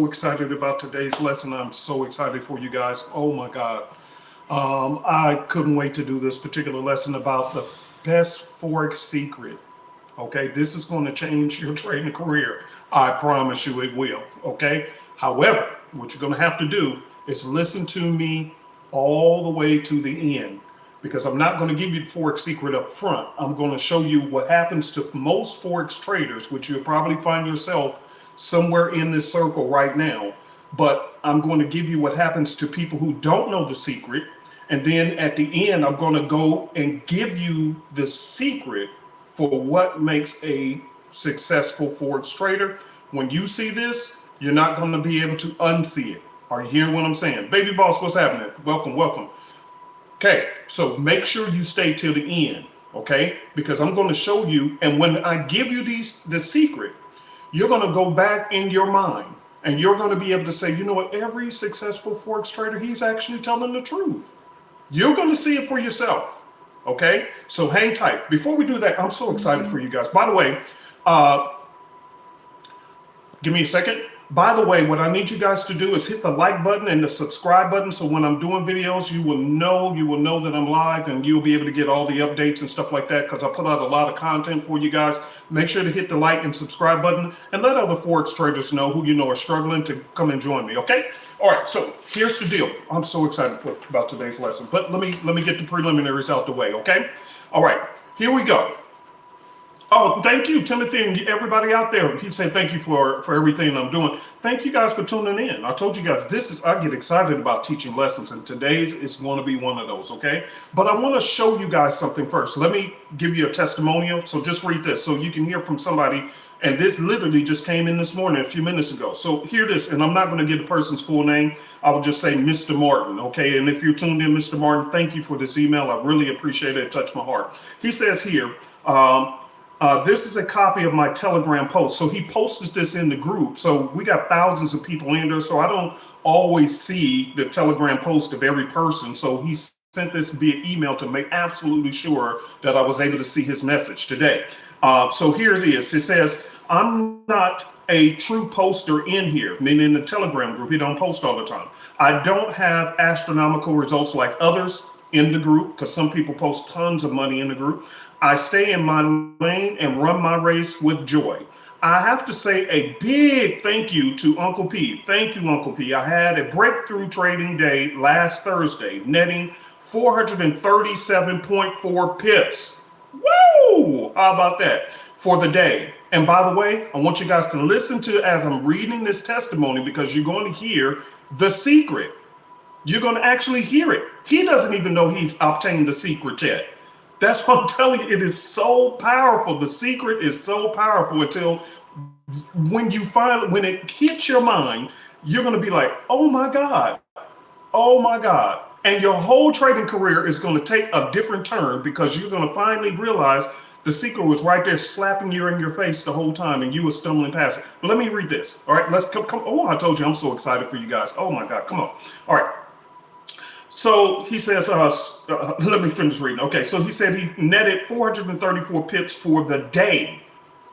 excited about today's lesson. I'm so excited for you guys. Oh my God. I couldn't wait to do this particular lesson about the best Forex secret. Okay, this is going to change your trading career. I promise you it will. Okay, however, what you're going to have to do is listen to me all the way to the end, because I'm not going to give you the Forex secret up front. I'm going to show you what happens to most Forex traders, which you'll probably find yourself somewhere in this circle right now. But I'm going to give you what happens to people who don't know the secret. And then at the end, I'm going to go and give you the secret for what makes a successful Forex trader. When you see this, you're not going to be able to unsee it. Are you hearing what I'm saying? Baby boss, what's happening? Welcome, welcome. Okay, so make sure you stay till the end, okay? Because I'm going to show you, and when I give you the secret, you're going to go back in your mind and you're going to be able to say, you know what, every successful Forex trader, he's actually telling the truth. You're going to see it for yourself. Okay, so hang tight. Before we do that, I'm so excited for you guys. By the way, give me a second. By the way, what I need you guys to do is hit the like button and the subscribe button. So when I'm doing videos, you will know that I'm live, and you'll be able to get all the updates and stuff like that, because I put out a lot of content for you guys. Make sure to hit the like and subscribe button and let other Forex traders know who you know are struggling to come and join me. Okay. All right. So here's the deal. I'm so excited about today's lesson, but let me get the preliminaries out the way. Okay. All right. Here we go. Oh, thank you, Timothy, and everybody out there. He said thank you for everything I'm doing. Thank you guys for tuning in. I told you guys, I get excited about teaching lessons, and today's is going to be one of those, okay? But I want to show you guys something first. Let me give you a testimonial. So just read this so you can hear from somebody. And this literally just came in this morning, a few minutes ago. So hear this, and I'm not going to give the person's full name. I will just say Mr. Martin, okay? And if you're tuned in, Mr. Martin, thank you for this email. I really appreciate it. It touched my heart. He says here, this is a copy of my Telegram post. So he posted this in the group. So we got thousands of people in there. So I don't always see the Telegram post of every person. So he sent this via email to make absolutely sure that I was able to see his message today. So here it is. It says, I'm not a true poster in here, meaning in the Telegram group. He don't post all the time. I don't have astronomical results like others in the group, because some people post tons of money in the group. I stay in my lane and run my race with joy. I have to say a big thank you to Uncle P. Thank you, Uncle P. I had a breakthrough trading day last Thursday, netting 437.4 pips. Woo! How about that for the day? And by the way, I want you guys to listen to as I'm reading this testimony, because you're going to hear the secret. You're going to actually hear it. He doesn't even know he's obtained the secret yet. That's what I'm telling you. It is so powerful. The secret is so powerful until when it hits your mind, you're going to be like, oh my God. Oh my God. And your whole trading career is going to take a different turn, because you're going to finally realize the secret was right there slapping you in your face the whole time, and you were stumbling past it. But let me read this. All right, let's come. Oh, I told you I'm so excited for you guys. Oh my God, come on. All right. So he says, let me finish reading. Okay, so he said he netted 434 pips for the day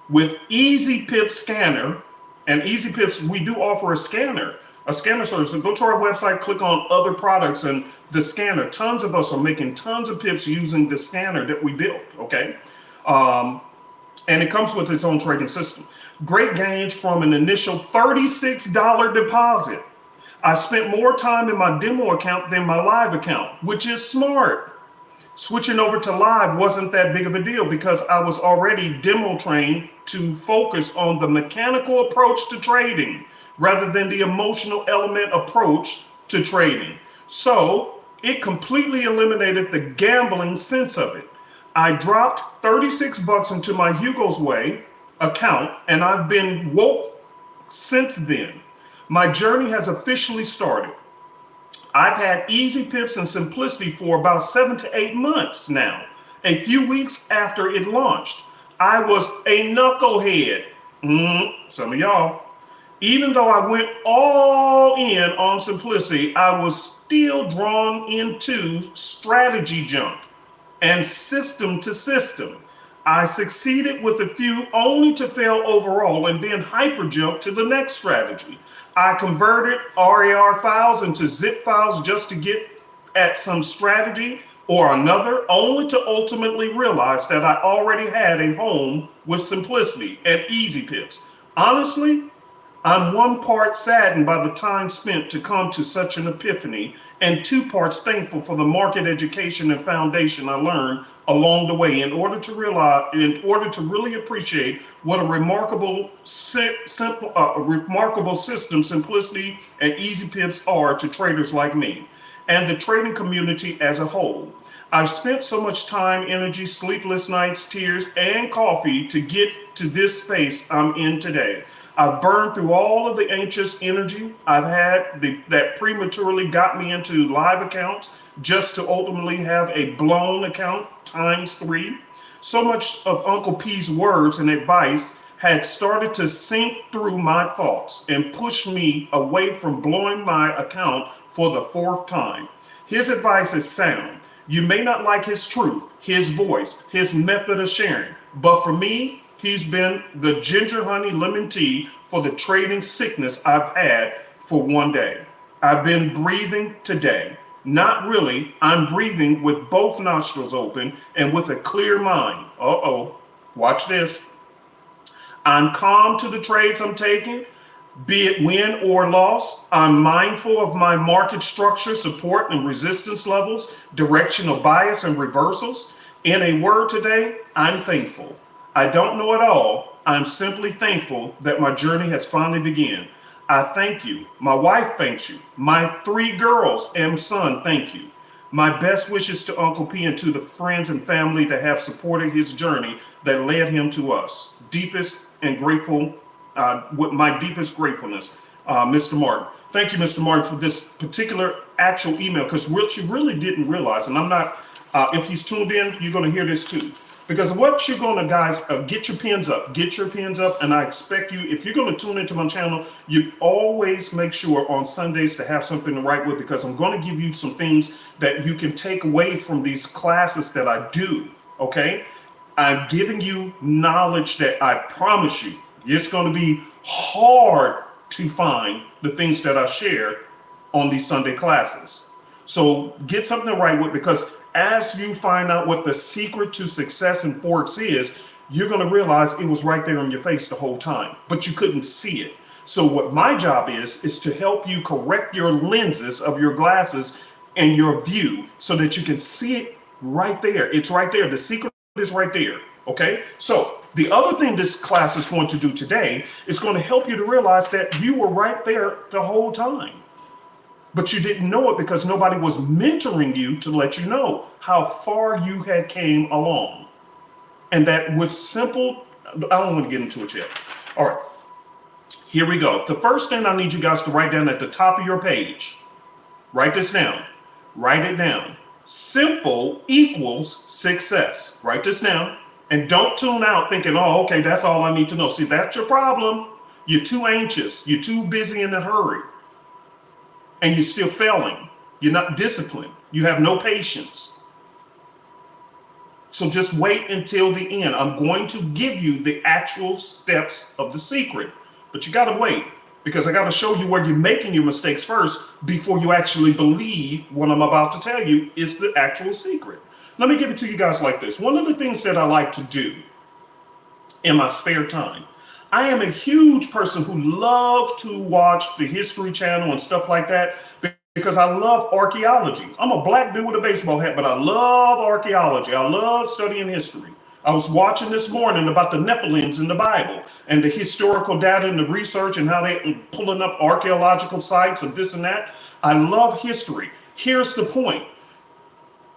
with Easy Pip Scanner. And Easy Pips, we do offer a scanner service. So go to our website, click on other products, and the scanner. Tons of us are making tons of pips using the scanner that we built, okay? And it comes with its own trading system. Great gains from an initial $36 deposit. I spent more time in my demo account than my live account, which is smart. Switching over to live wasn't that big of a deal, because I was already demo trained to focus on the mechanical approach to trading rather than the emotional element approach to trading. So it completely eliminated the gambling sense of it. I dropped 36 bucks into my Hugo's Way account, and I've been woke since then. My journey has officially started. I've had Easy Pips and Simplicity for about 7 to 8 months now. A few weeks after it launched, I was a knucklehead. Some of y'all. Even though I went all in on Simplicity, I was still drawn into strategy jump and system to system. I succeeded with a few only to fail overall and then hyper jump to the next strategy. I converted RAR files into zip files just to get at some strategy or another, only to ultimately realize that I already had a home with simplicity and easy pips. Honestly, I'm one part saddened by the time spent to come to such an epiphany, and two parts thankful for the market education and foundation I learned along the way in order to really appreciate what a remarkable system simplicity and easy pips are to traders like me and the trading community as a whole. I've spent so much time, energy, sleepless nights, tears, and coffee to get to this space I'm in today. I've burned through all of the anxious energy I've had that prematurely got me into live accounts just to ultimately have a blown account ×3. So much of Uncle P's words and advice had started to sink through my thoughts and push me away from blowing my account for the 4th time. His advice is sound. You may not like his truth, his voice, his method of sharing, but for me, he's been the ginger honey lemon tea for the trading sickness I've had for one day. I've been breathing today. Not really, I'm breathing with both nostrils open and with a clear mind. Watch this. I'm calm to the trades I'm taking, be it win or loss. I'm mindful of my market structure, support and resistance levels, directional bias and reversals. In a word today, I'm thankful. I don't know it all. I'm simply thankful that my journey has finally begun. I thank you. My wife thanks you. My 3 girls and son thank you. My best wishes to Uncle P and to the friends and family that have supported his journey that led him to us. Deepest and grateful, with my deepest gratefulness, Mr. Martin. Thank you, Mr. Martin, for this particular actual email, because what you really didn't realize, and I'm not, if he's tuned in, you're going to hear this too. Because what you're going to, guys, get your pens up, and I expect you, if you're going to tune into my channel, you always make sure on Sundays to have something to write with, because I'm going to give you some things that you can take away from these classes that I do, okay? I'm giving you knowledge that I promise you, it's going to be hard to find the things that I share on these Sunday classes. So get something to write with, because as you find out what the secret to success in Forex is, you're going to realize it was right there in your face the whole time, but you couldn't see it. So what my job is to help you correct your lenses of your glasses and your view so that you can see it right there. It's right there. The secret is right there. Okay. So the other thing this class is going to do today is going to help you to realize that you were right there the whole time, but you didn't know it because nobody was mentoring you to let you know how far you had came along. And that with simple, I don't want to get into it yet. All right, here we go. The first thing I need you guys to write down at the top of your page, write this down, write it down. Simple equals success. Write this down. And don't tune out thinking, oh, okay, that's all I need to know. See, that's your problem. You're too anxious. You're too busy in a hurry. And you're still failing. You're not disciplined. You have no patience. So just wait until the end. I'm going to give you the actual steps of the secret, but you got to wait, because I got to show you where you're making your mistakes first before you actually believe what I'm about to tell you is the actual secret. Let me give it to you guys like this. One of the things that I like to do in my spare time, I am a huge person who loves to watch the History Channel and stuff like that because I love archaeology. I'm a black dude with a baseball hat, but I love archaeology. I love studying history. I was watching this morning about the Nephilims in the Bible and the historical data and the research and how they're pulling up archaeological sites and this and that. I love history. Here's the point.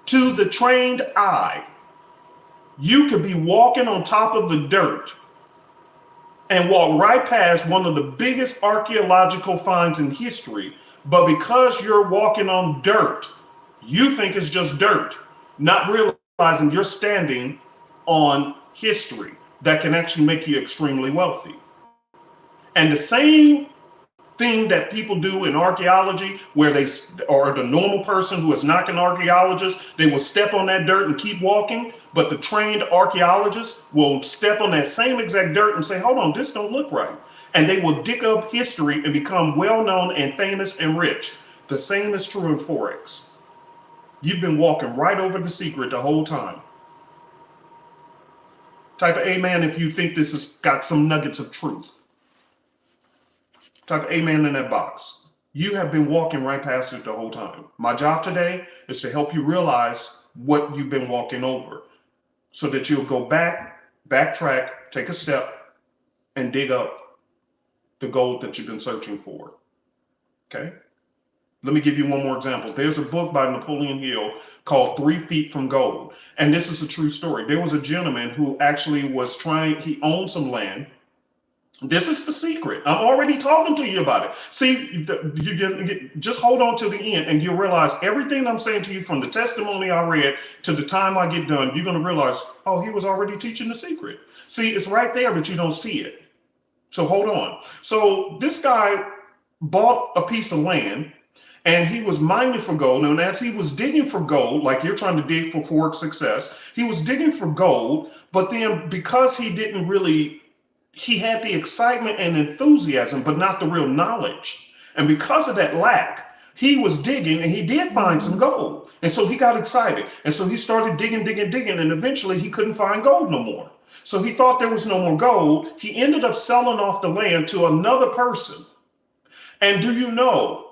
To the trained eye, you could be walking on top of the dirt and walk right past one of the biggest archaeological finds in history, but because you're walking on dirt, you think it's just dirt, not realizing you're standing on history that can actually make you extremely wealthy. And the same thing that people do in archaeology where they, or the normal person who is not an archaeologist, they will step on that dirt and keep walking, but the trained archaeologist will step on that same exact dirt and say, hold on, this don't look right. And they will dig up history and become well-known and famous and rich. The same is true in Forex. You've been walking right over the secret the whole time. Type of amen if you think this has got some nuggets of truth. Type of amen in that box. You have been walking right past it the whole time. My job today is to help you realize what you've been walking over so that you'll go back, backtrack, take a step, and dig up the gold that you've been searching for. Okay? Let me give you one more example. There's a book by Napoleon Hill called 3 Feet from Gold. And this is a true story. There was a gentleman who actually was he owned some land. This is the secret. I'm already talking to you about it. See, just hold on to the end and you'll realize everything I'm saying to you from the testimony I read to the time I get done, you're going to realize, oh, he was already teaching the secret. See, it's right there, but you don't see it. So hold on. So this guy bought a piece of land and he was mining for gold. And as he was digging for gold, like you're trying to dig for Forex success, he was digging for gold. But then because he had the excitement and enthusiasm, but not the real knowledge. And because of that lack, he was digging and he did find some gold. And so he got excited. And so he started digging. And eventually he couldn't find gold no more. So he thought there was no more gold. He ended up selling off the land to another person. And do you know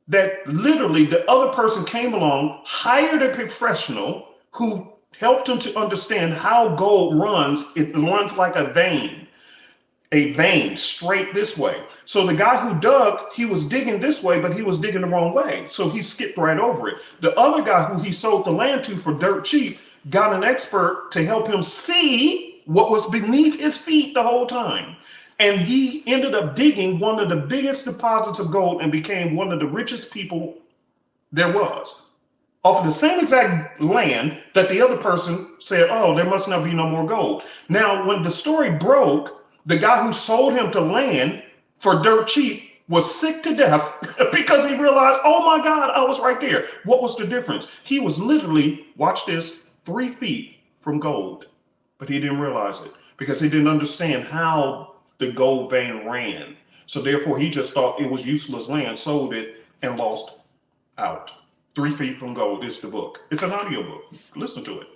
that literally the other person came along, hired a professional who helped him to understand how gold runs. It runs like a vein straight this way. So the guy who dug, he was digging this way, but he was digging the wrong way. So he skipped right over it. The other guy who he sold the land to for dirt cheap got an expert to help him see what was beneath his feet the whole time. And he ended up digging one of the biggest deposits of gold and became one of the richest people there was. Off of the same exact land that the other person said, oh, there must not be no more gold. Now, when the story broke, the guy who sold him to land for dirt cheap was sick to death because he realized, oh my God, I was right there. What was the difference? He was literally, watch this, 3 feet from gold, but he didn't realize it because he didn't understand how the gold vein ran. So therefore he just thought it was useless land, sold it and lost out. 3 Feet from Gold is the book. It's an audio book. Listen to it.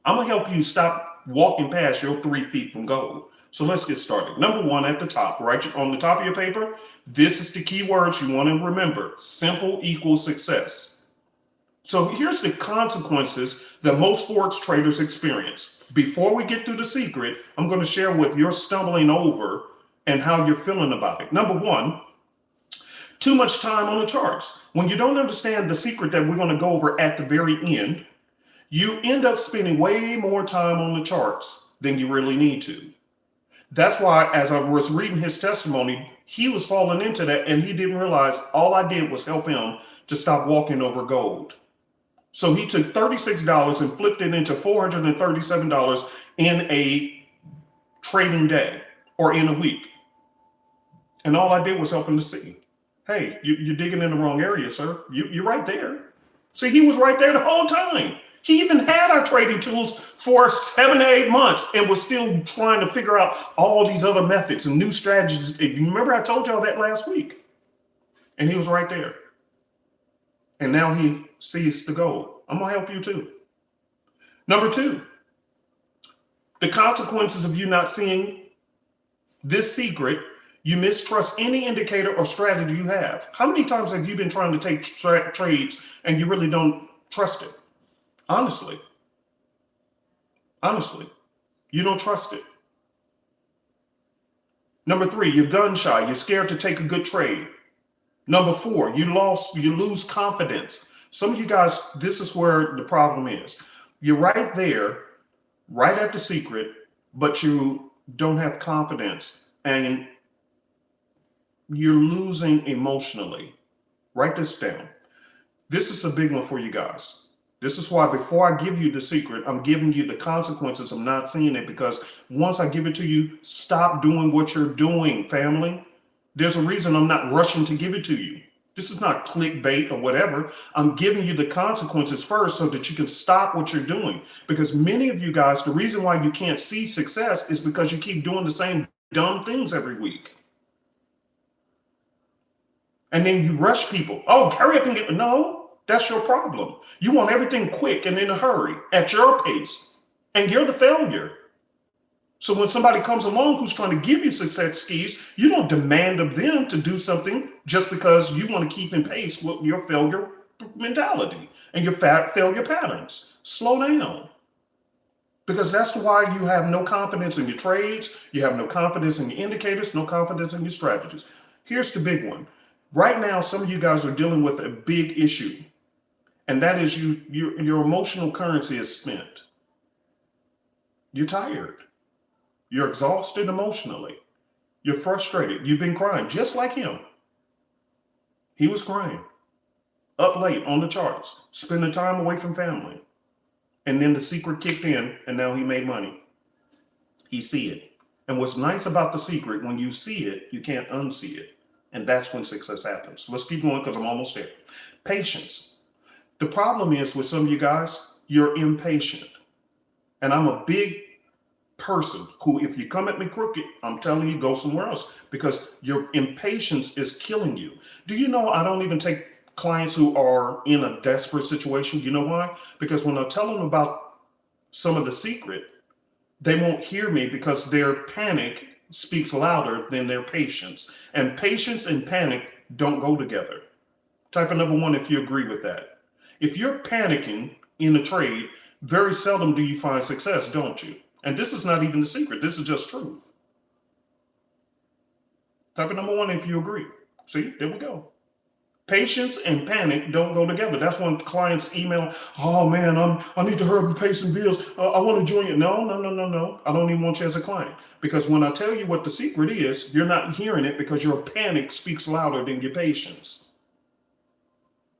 I'm gonna help you stop walking past your 3 feet from gold. So let's get started. Number one at the top, right on the top of your paper, this is the key words you want to remember. Simple equals success. So here's the consequences that most Forex traders experience. Before we get to the secret, I'm going to share what you're stumbling over and how you're feeling about it. Number one, too much time on the charts. When you don't understand the secret that we're going to go over at the very end, you end up spending way more time on the charts than you really need to. That's why, as I was reading his testimony, he was falling into that and he didn't realize all I did was help him to stop walking over gold. So he took $36 and flipped it into $437 in a trading day or in a week. And all I did was help him to see, hey, you're digging in the wrong area, sir. You're right there. See, he was right there the whole time. He even had our trading tools for 7 to 8 months and was still trying to figure out all these other methods and new strategies. You remember I told y'all that last week? And he was right there. And now he sees the gold. I'm going to help you too. Number two, the consequences of you not seeing this secret, you mistrust any indicator or strategy you have. How many times have you been trying to take trades and you really don't trust it? Honestly, you don't trust it. Number three, you're gun shy. You're scared to take a good trade. Number four, you lose confidence. Some of you guys, this is where the problem is. You're right there, right at the secret, but you don't have confidence and you're losing emotionally. Write this down. This is a big one for you guys. This is why before I give you the secret, I'm giving you the consequences of not seeing it, because once I give it to you, stop doing what you're doing, family. There's a reason I'm not rushing to give it to you. This is not clickbait or whatever. I'm giving you the consequences first so that you can stop what you're doing. Because many of you guys, the reason why you can't see success is because you keep doing the same dumb things every week. And then you rush people. Oh, hurry up and get, no, that's your problem. You want everything quick and in a hurry at your pace, and you're the failure. So when somebody comes along who's trying to give you success keys, you don't demand of them to do something just because you want to keep in pace with your failure mentality and your failure patterns. Slow down. Because that's why you have no confidence in your trades, you have no confidence in your indicators, no confidence in your strategies. Here's the big one. Right now, some of you guys are dealing with a big issue, and that is your emotional currency is spent. You're tired. You're exhausted emotionally. You're frustrated. You've been crying, just like him. He was crying, up late on the charts, spending time away from family. And then the secret kicked in, and now he made money. He see it. And what's nice about the secret, when you see it, you can't unsee it. And that's when success happens. Let's keep going because I'm almost there. Patience. The problem is with some of you guys, you're impatient. And I'm a big person who, if you come at me crooked, I'm telling you, go somewhere else, because your impatience is killing you. Do you know I don't even take clients who are in a desperate situation? You know why? Because when I tell them about some of the secret, they won't hear me because their panic speaks louder than their patience. And patience and panic don't go together. Type of number one if you agree with that. If you're panicking in a trade, very seldom do you find success, don't you? And this is not even the secret. This is just truth. Type of number one if you agree. See, there we go. Patience and panic don't go together. That's when clients email, oh man, I need to hurry up and pay some bills. I want to join you. No. I don't even want you as a client. Because when I tell you what the secret is, you're not hearing it because your panic speaks louder than your patience.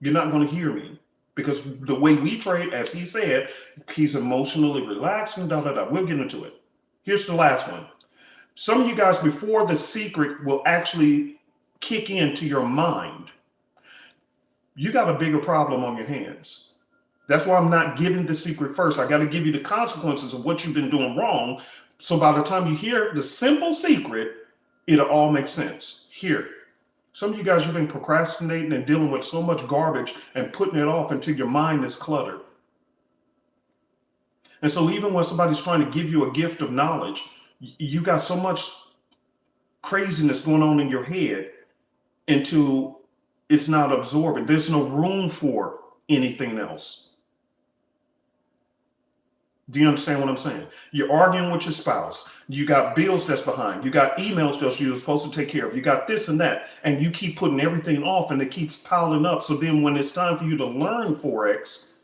You're not going to hear me. Because the way we trade, as he said, he's emotionally relaxed and da-da-da. We'll get into it. Here's the last one. Some of you guys, before the secret will actually kick into your mind, you got a bigger problem on your hands. That's why I'm not giving the secret first. I got to give you the consequences of what you've been doing wrong. So by the time you hear the simple secret, it'll all make sense. Here. Some of you guys, you've been procrastinating and dealing with so much garbage and putting it off until your mind is cluttered. And so even when somebody's trying to give you a gift of knowledge, you got so much craziness going on in your head until it's not absorbing. There's no room for anything else. Do you understand what I'm saying? You're arguing with your spouse. You got bills that's behind. You got emails that you're supposed to take care of. You got this and that. And you keep putting everything off and it keeps piling up. So then when it's time for you to learn Forex,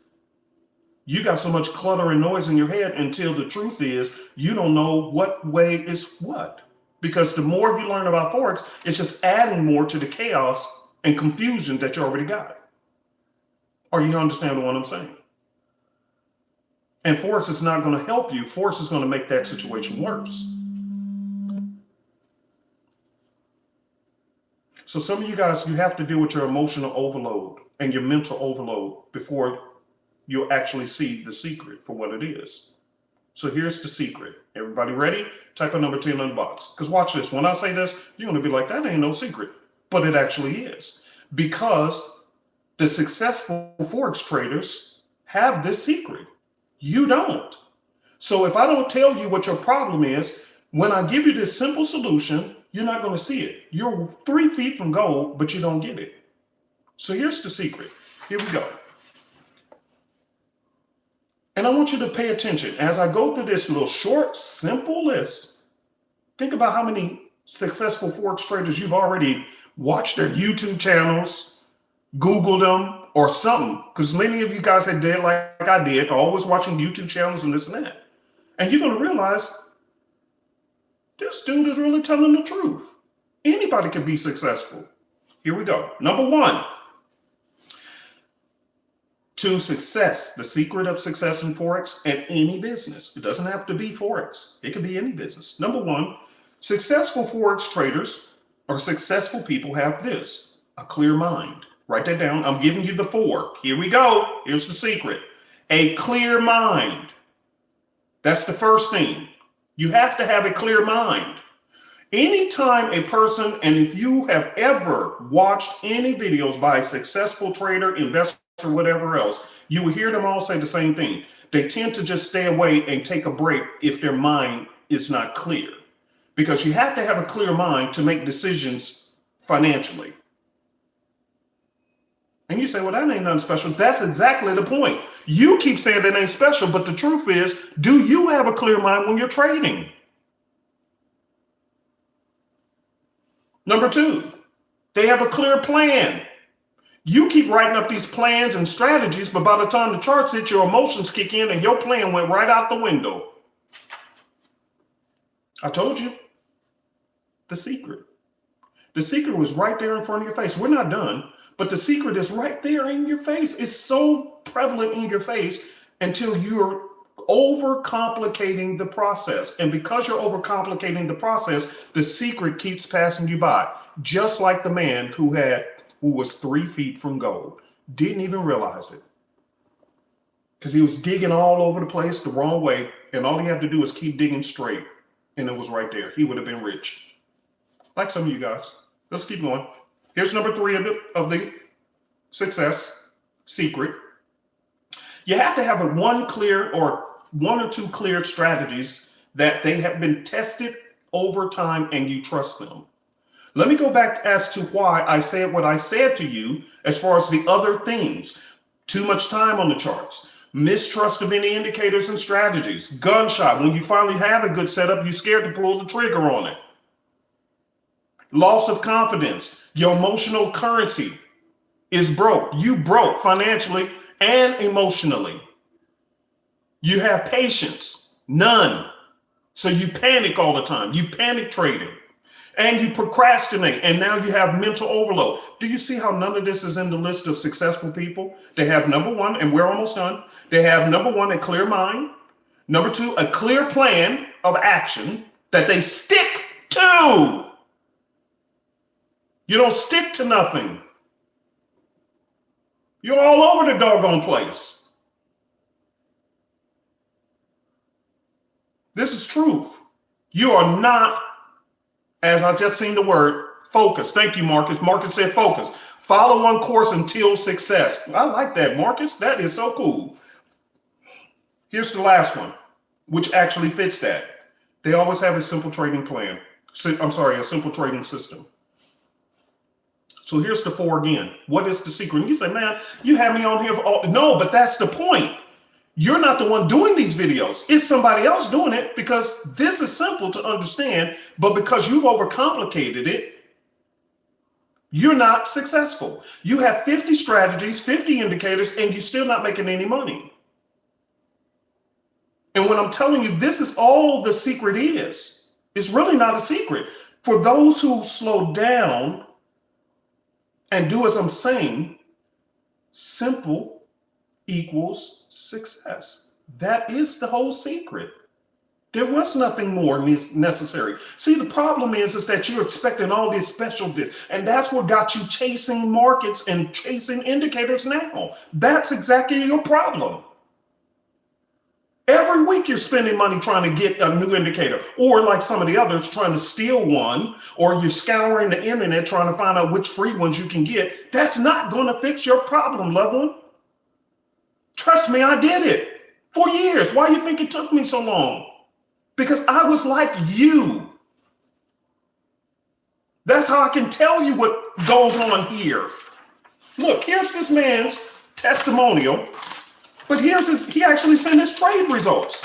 you got so much clutter and noise in your head until the truth is you don't know what way is what. Because the more you learn about Forex, it's just adding more to the chaos and confusion that you already got. Are you understanding what I'm saying? And Forex is not going to help you. Forex is going to make that situation worse. So some of you guys, you have to deal with your emotional overload and your mental overload before you'll actually see the secret for what it is. So here's the secret. Everybody ready? Type a number 10 in the box. Because watch this. When I say this, you're going to be like, that ain't no secret. But it actually is. Because the successful Forex traders have this secret. You don't. So if I don't tell you what your problem is, when I give you this simple solution, you're not going to see it. You're 3 feet from goal, but you don't get it. So here's the secret. Here we go. And I want you to pay attention. As I go through this little short, simple list, think about how many successful Forex traders you've already watched their YouTube channels, Googled them, or something, because many of you guys had did like I did, always watching YouTube channels and this and that. And you're going to realize this dude is really telling the truth. Anybody can be successful. Here we go. Number one, to success, the secret of success in Forex and any business. It doesn't have to be Forex. It could be any business. Number one, successful Forex traders or successful people have this, a clear mind. Write that down. I'm giving you the 4. Here we go. Here's the secret. A clear mind. That's the first thing. You have to have a clear mind. Anytime a person, and if you have ever watched any videos by a successful trader, investor, whatever else, you will hear them all say the same thing. They tend to just stay away and take a break if their mind is not clear. Because you have to have a clear mind to make decisions financially. And you say, well, that ain't nothing special. That's exactly the point. You keep saying it ain't special, but the truth is, do you have a clear mind when you're trading? Number 2, they have a clear plan. You keep writing up these plans and strategies, but by the time the charts hit, your emotions kick in and your plan went right out the window. I told you. The secret. The secret was right there in front of your face. We're not done, but the secret is right there in your face. It's so prevalent in your face until you're overcomplicating the process. And because you're overcomplicating the process, the secret keeps passing you by. Just like the man who was 3 feet from gold. Didn't even realize it. Because he was digging all over the place the wrong way. And all he had to do was keep digging straight. And it was right there. He would have been rich. Like some of you guys. Let's keep going. Here's number 3 of the success secret. You have to have one or two clear strategies that they have been tested over time and you trust them. Let me go back as to why I said what I said to you as far as the other things. Too much time on the charts, mistrust of any indicators and strategies, gun shy. When you finally have a good setup, you're scared to pull the trigger on it. Loss of confidence. Your emotional currency is broke. You broke financially and emotionally. You have patience, none. So you panic all the time. You panic trading and you procrastinate. And now you have mental overload. Do you see how none of this is in the list of successful people? They have number 1, and we're almost done. They have number 1, a clear mind. Number 2, a clear plan of action that they stick to. You don't stick to nothing. You're all over the doggone place. This is truth. You are not, as I just seen the word, focus. Thank you, Marcus. Marcus said focus. Follow one course until success. I like that, Marcus. That is so cool. Here's the last one, which actually fits that. They always have a simple trading plan. A simple trading system. So here's the 4 again. What is the secret? And you say, man, you have me on here for all. No, but that's the point. You're not the one doing these videos. It's somebody else doing it because this is simple to understand, but because you've overcomplicated it, you're not successful. You have 50 strategies, 50 indicators, and you're still not making any money. And when I'm telling you, this is all the secret is. It's really not a secret. For those who slow down and do as I'm saying, simple equals success. That is the whole secret. There was nothing more necessary. See, the problem is that you're expecting all this special, and that's what got you chasing markets and chasing indicators now. That's exactly your problem. Every week you're spending money trying to get a new indicator, or like some of the others trying to steal one, or you're scouring the internet trying to find out which free ones you can get. That's not going to fix your problem, loved one. Trust me, I did it for years. Why do you think it took me so long? Because I was like you. That's how I can tell you what goes on here. Look, here's this man's testimonial, but he actually sent his trade results.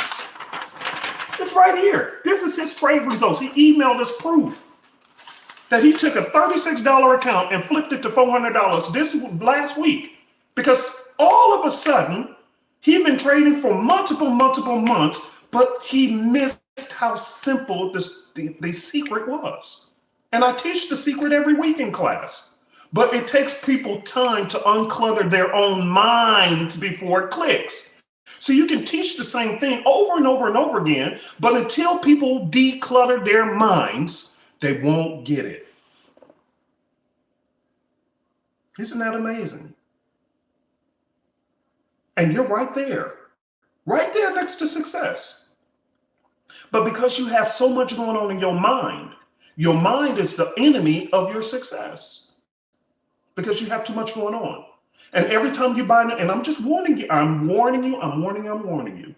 It's right here. This is his trade results. He emailed us proof that he took a $36 account and flipped it to $400 this last week. Because all of a sudden, he'd been trading for multiple months, but he missed how simple the secret was. And I teach the secret every week in class. But it takes people time to unclutter their own minds before it clicks. So you can teach the same thing over and over and over again, but until people declutter their minds, they won't get it. Isn't that amazing? And you're right there next to success. But because you have so much going on in your mind is the enemy of your success because you have too much going on. And every time you buy, and I'm just warning you, I'm warning you.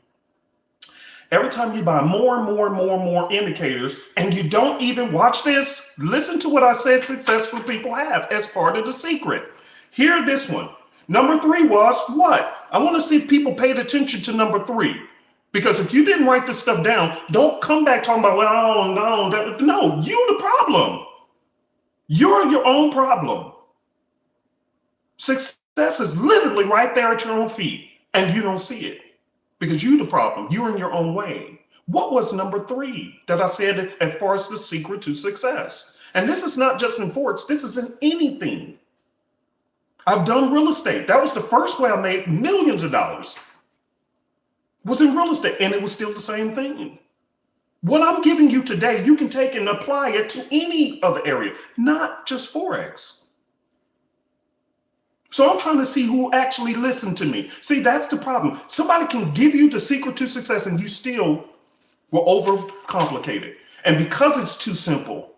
Every time you buy more and more indicators, and you don't even watch this, listen to what I said successful people have as part of the secret. Hear this one. Number 3 was what? I want to see if people paid attention to number 3. Because if you didn't write this stuff down, don't come back talking about, well, no, you the problem. You're your own problem. Success is literally right there at your own feet, and you don't see it because you're the problem. You're in your own way. What was number 3 that I said as far as the secret to success? And this is not just in Forex, this is in anything. I've done real estate. That was the first way I made millions of dollars. Was in real estate, and it was still the same thing. What I'm giving you today, you can take and apply it to any other area, not just Forex. So I'm trying to see who actually listened to me. See, that's the problem. Somebody can give you the secret to success and you still will overcomplicate it. And because it's too simple,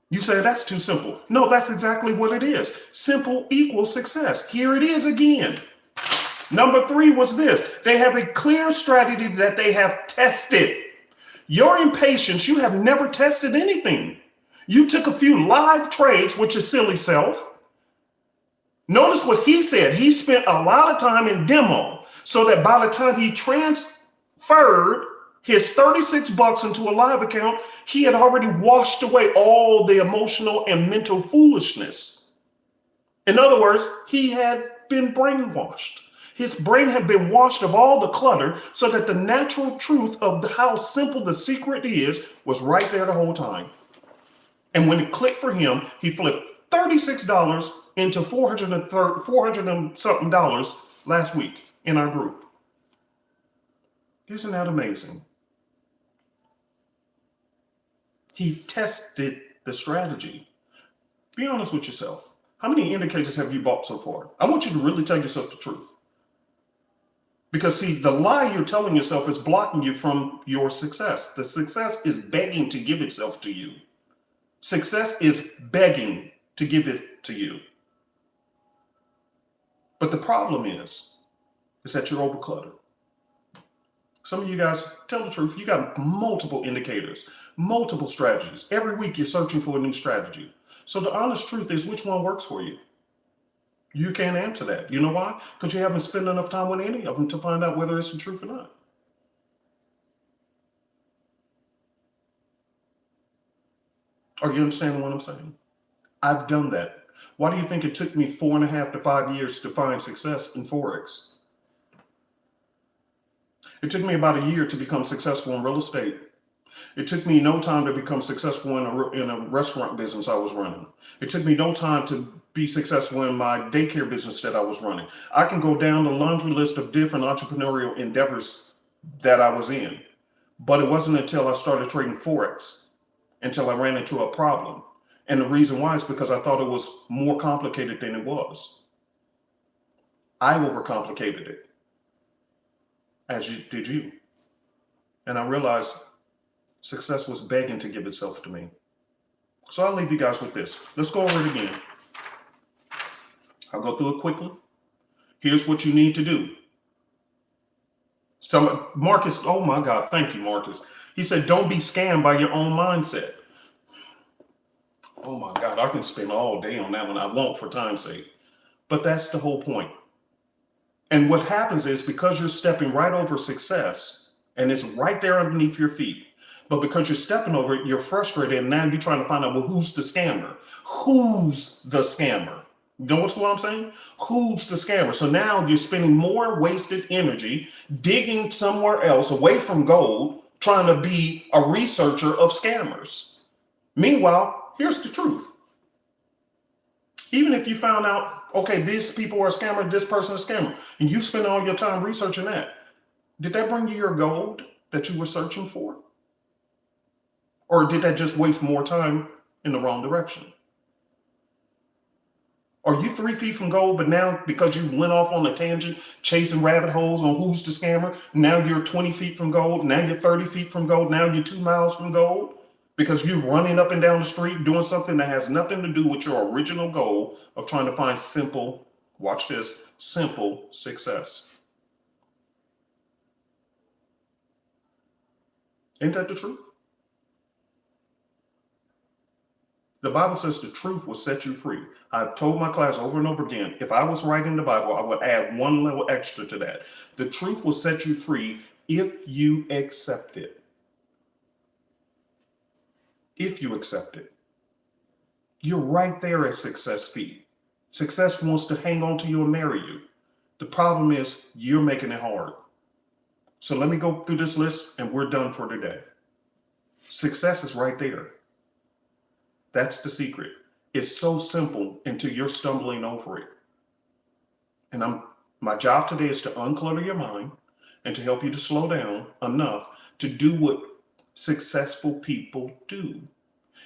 you say that's too simple. No, that's exactly what it is. Simple equals success. Here it is again. Number 3 was this. They have a clear strategy that they have tested. Your impatience, you have never tested anything. You took a few live trades, which is silly self. Notice what he said. He spent a lot of time in demo so that by the time he transferred his 36 bucks into a live account, he had already washed away all the emotional and mental foolishness. In other words, he had been brainwashed. His brain had been washed of all the clutter so that the natural truth of how simple the secret is was right there the whole time. And when it clicked for him, he flipped $36 into $400 and something dollars last week in our group. Isn't that amazing? He tested the strategy. Be honest with yourself. How many indicators have you bought so far? I want you to really tell yourself the truth. Because see, the lie you're telling yourself is blocking you from your success. The success is begging to give itself to you. Success is begging to give it to you. But the problem is that you're overcluttered. Some of you guys, tell the truth, you got multiple indicators, multiple strategies. Every week you're searching for a new strategy. So the honest truth is, which one works for you? You can't answer that. You know why? Because you haven't spent enough time with any of them to find out whether it's the truth or not. Are you understanding what I'm saying? I've done that. Why do you think it took me 4.5 to 5 years to find success in Forex? It took me about a year to become successful in real estate. It took me no time to become successful in a restaurant business I was running. It took me no time to be successful in my daycare business that I was running. I can go down the laundry list of different entrepreneurial endeavors that I was in. But it wasn't until I started trading Forex until I ran into a problem. And the reason why is because I thought it was more complicated than it was. I overcomplicated it, as did you. And I realized success was begging to give itself to me. So I'll leave you guys with this. Let's go over it again. I'll go through it quickly. Here's what you need to do. Marcus, oh my God, thank you, Marcus. He said, don't be scammed by your own mindset. Oh my God, I can spend all day on that one. I won't for time's sake. But that's the whole point. And what happens is because you're stepping right over success and it's right there underneath your feet, but because you're stepping over it, you're frustrated and now you're trying to find out, well, who's the scammer? Who's the scammer? You know what I'm saying? Who's the scammer? So now you're spending more wasted energy digging somewhere else away from gold, trying to be a researcher of scammers. Meanwhile, here's the truth. Even if you found out, okay, these people are a scammer, this person is a scammer, and you spend all your time researching that, did that bring you your gold that you were searching for? Or did that just waste more time in the wrong direction? Are you 3 feet from gold, but now because you went off on a tangent, chasing rabbit holes on who's the scammer, now you're 20 feet from gold, now you're 30 feet from gold, now you're 2 miles from gold? Because you're running up and down the street doing something that has nothing to do with your original goal of trying to find simple, watch this, simple success. Ain't that the truth? The Bible says the truth will set you free. I've told my class over and over again, if I was writing the Bible, I would add one level extra to that. The truth will set you free if you accept it. If you accept it. You're right there at success feet. Success wants to hang on to you and marry you. The problem is you're making it hard. So let me go through this list and we're done for today. Success is right there. That's the secret. It's so simple until you're stumbling over it. And my job today is to unclutter your mind and to help you to slow down enough to do what successful people do.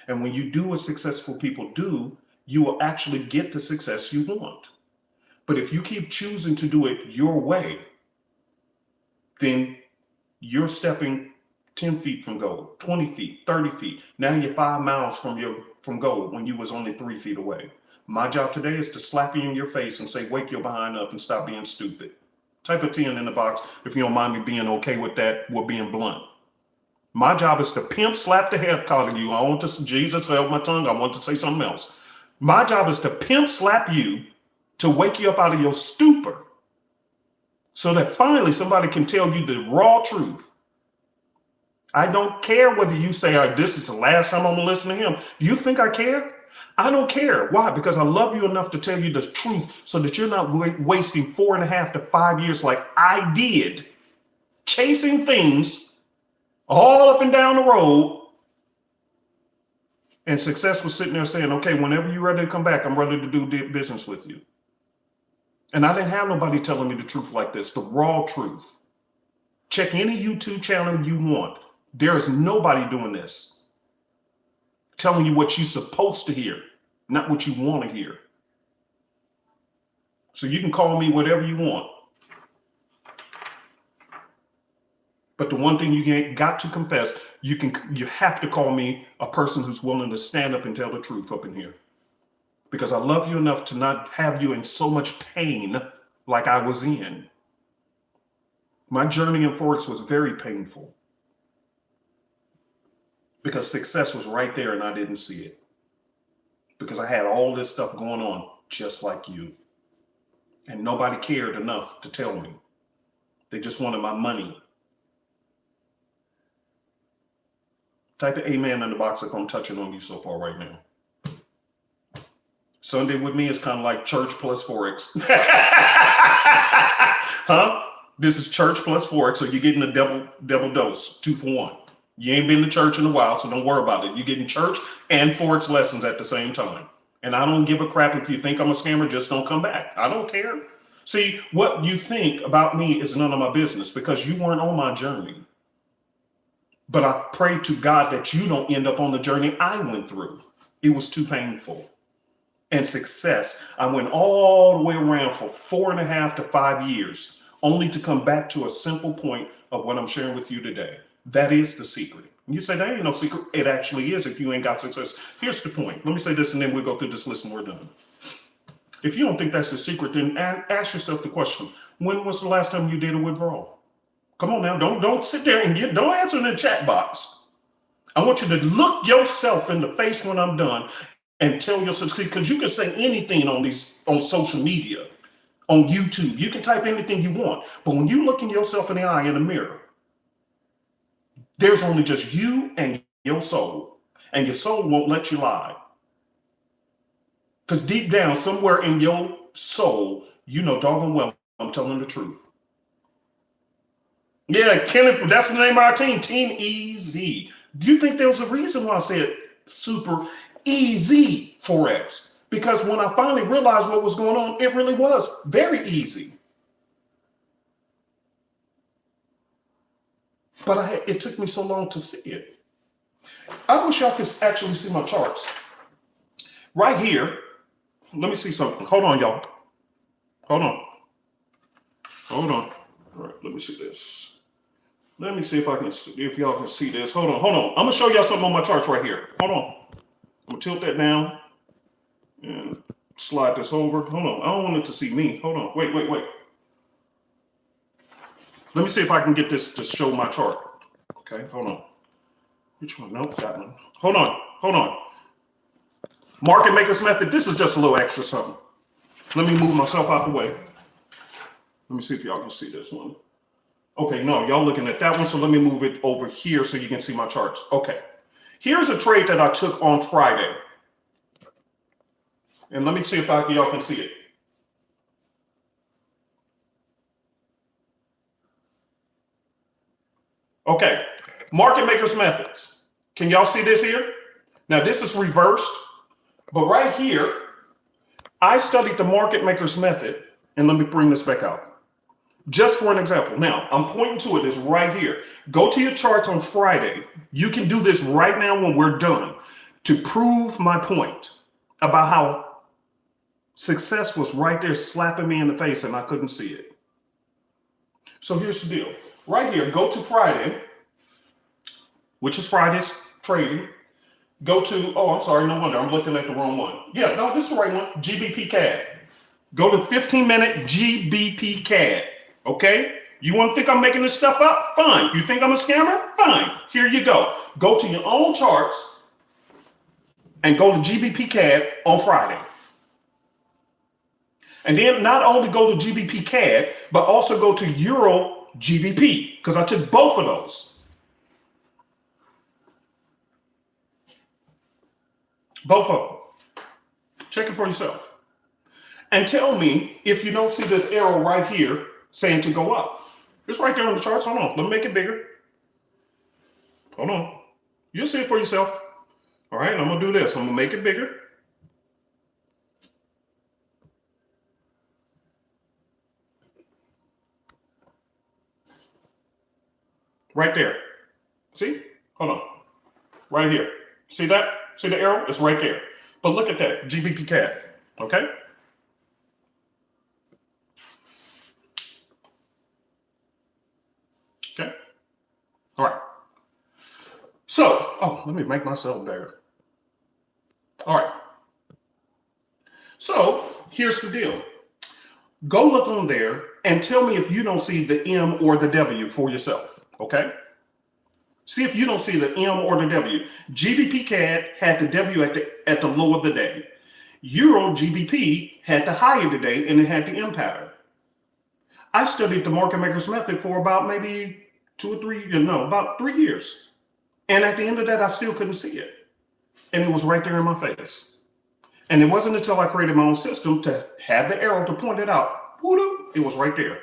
And when you do what successful people do, you will actually get the success you want. But if you keep choosing to do it your way, then you're stepping 10 feet from gold, 20 feet, 30 feet. Now you're 5 miles from gold when you was only 3 feet away. My job today is to slap you in your face and say, wake your behind up and stop being stupid. Type a 10 in the box if you don't mind me being okay with that. We're being blunt. My job is to pimp slap the heck out of you. I want to, Jesus help my tongue. I want to say something else. My job is to pimp slap you to wake you up out of your stupor so that finally somebody can tell you the raw truth. I don't care whether you say, oh, this is the last time I'm going to listen to him. You think I care? I don't care. Why? Because I love you enough to tell you the truth so that you're not wasting 4.5 to 5 years like I did, chasing things all up and down the road. And success was sitting there saying, okay, whenever you're ready to come back, I'm ready to do business with you. And I didn't have nobody telling me the truth like this, the raw truth. Check any YouTube channel you want. There is nobody doing this, telling you what you're supposed to hear, not what you want to hear. So you can call me whatever you want. But the one thing you got to confess, you have to call me a person who's willing to stand up and tell the truth up in here. Because I love you enough to not have you in so much pain like I was in. My journey in Forex was very painful because success was right there and I didn't see it. Because I had all this stuff going on just like you. And nobody cared enough to tell me. They just wanted my money. Type an amen in the box if I'm touching on you so far right now. Sunday with me is kind of like church plus Forex. Huh? This is church plus Forex, so you're getting a double dose, 2 for 1. You ain't been to church in a while, so don't worry about it. You're getting church and Forex lessons at the same time. And I don't give a crap if you think I'm a scammer, just don't come back. I don't care. See, what you think about me is none of my business because you weren't on my journey. But I pray to God that you don't end up on the journey I went through. It was too painful. And success, I went all the way around for 4.5 to 5 years, only to come back to a simple point of what I'm sharing with you today. That is the secret. You say, there ain't no secret. It actually is if you ain't got success. Here's the point. Let me say this and then we'll go through this list and we're done. If you don't think that's the secret, then ask yourself the question, when was the last time you did a withdrawal? Come on now, don't sit there and don't answer in the chat box. I want you to look yourself in the face when I'm done and tell yourself, because you can say anything on social media, on YouTube. You can type anything you want. But when you look in yourself in the eye in the mirror, there's only just you and your soul. And your soul won't let you lie. Because deep down, somewhere in your soul, you know doggone well I'm telling the truth. Yeah, Kenneth, that's the name of our team, Team Easy. Do you think there was a reason why I said super easy Forex? Because when I finally realized what was going on, it really was very easy. But it took me so long to see it. I wish y'all could actually see my charts. Right here, let me see something. Hold on, y'all. Hold on. Hold on. All right, let me see this. Let me see if y'all can see this. Hold on. I'm gonna show y'all something on my charts right here. Hold on. I'm gonna tilt that down and slide this over. Hold on. I don't want it to see me. Hold on. Wait. Let me see if I can get this to show my chart. Okay, hold on. Which one? Nope, that one. Hold on. Market makers method. This is just a little extra something. Let me move myself out the way. Let me see if y'all can see this one. Okay, no, y'all looking at that one, so let me move it over here so you can see my charts. Okay, here's a trade that I took on Friday. And let me see if y'all can see it. Okay, market makers methods. Can y'all see this here? Now this is reversed, but right here, I studied the market makers method, and let me bring this back out. Just for an example. Now, I'm pointing to it, it's right here. Go to your charts on Friday. You can do this right now when we're done to prove my point about how success was right there slapping me in the face and I couldn't see it. So here's the deal. Right here, go to Friday, which is Friday's trading. Go to, oh, I'm sorry, no wonder, I'm looking at the wrong one. Yeah, no, this is the right one, GBP CAD. Go to 15-minute GBP CAD, okay? You want to think I'm making this stuff up? Fine. You think I'm a scammer? Fine. Here you go. Go to your own charts and go to GBP CAD on Friday. And then not only go to GBP CAD, but also go to Euro GBP, because I took both of those. Both of them. Check it for yourself. And tell me if you don't see this arrow right here saying to go up. It's right there on the charts. Hold on. Let me make it bigger. Hold on. You'll see it for yourself. All right. I'm going to do this. I'm going to make it bigger. Right there. See? Hold on. Right here. See that? See the arrow? It's right there. But look at that. GBP CAD. Okay? Okay. All right. So, oh, let me make myself bigger. All right. So, here's the deal. Go look on there and tell me if you don't see the M or the W for yourself. Okay? See if you don't see the M or the W. GBP CAD had the W at the low of the day. Euro GBP had the high of the day and it had the M pattern. I studied the market makers method for about maybe about 3 years. And at the end of that, I still couldn't see it. And it was right there in my face. And it wasn't until I created my own system to have the arrow to point it out. It was right there.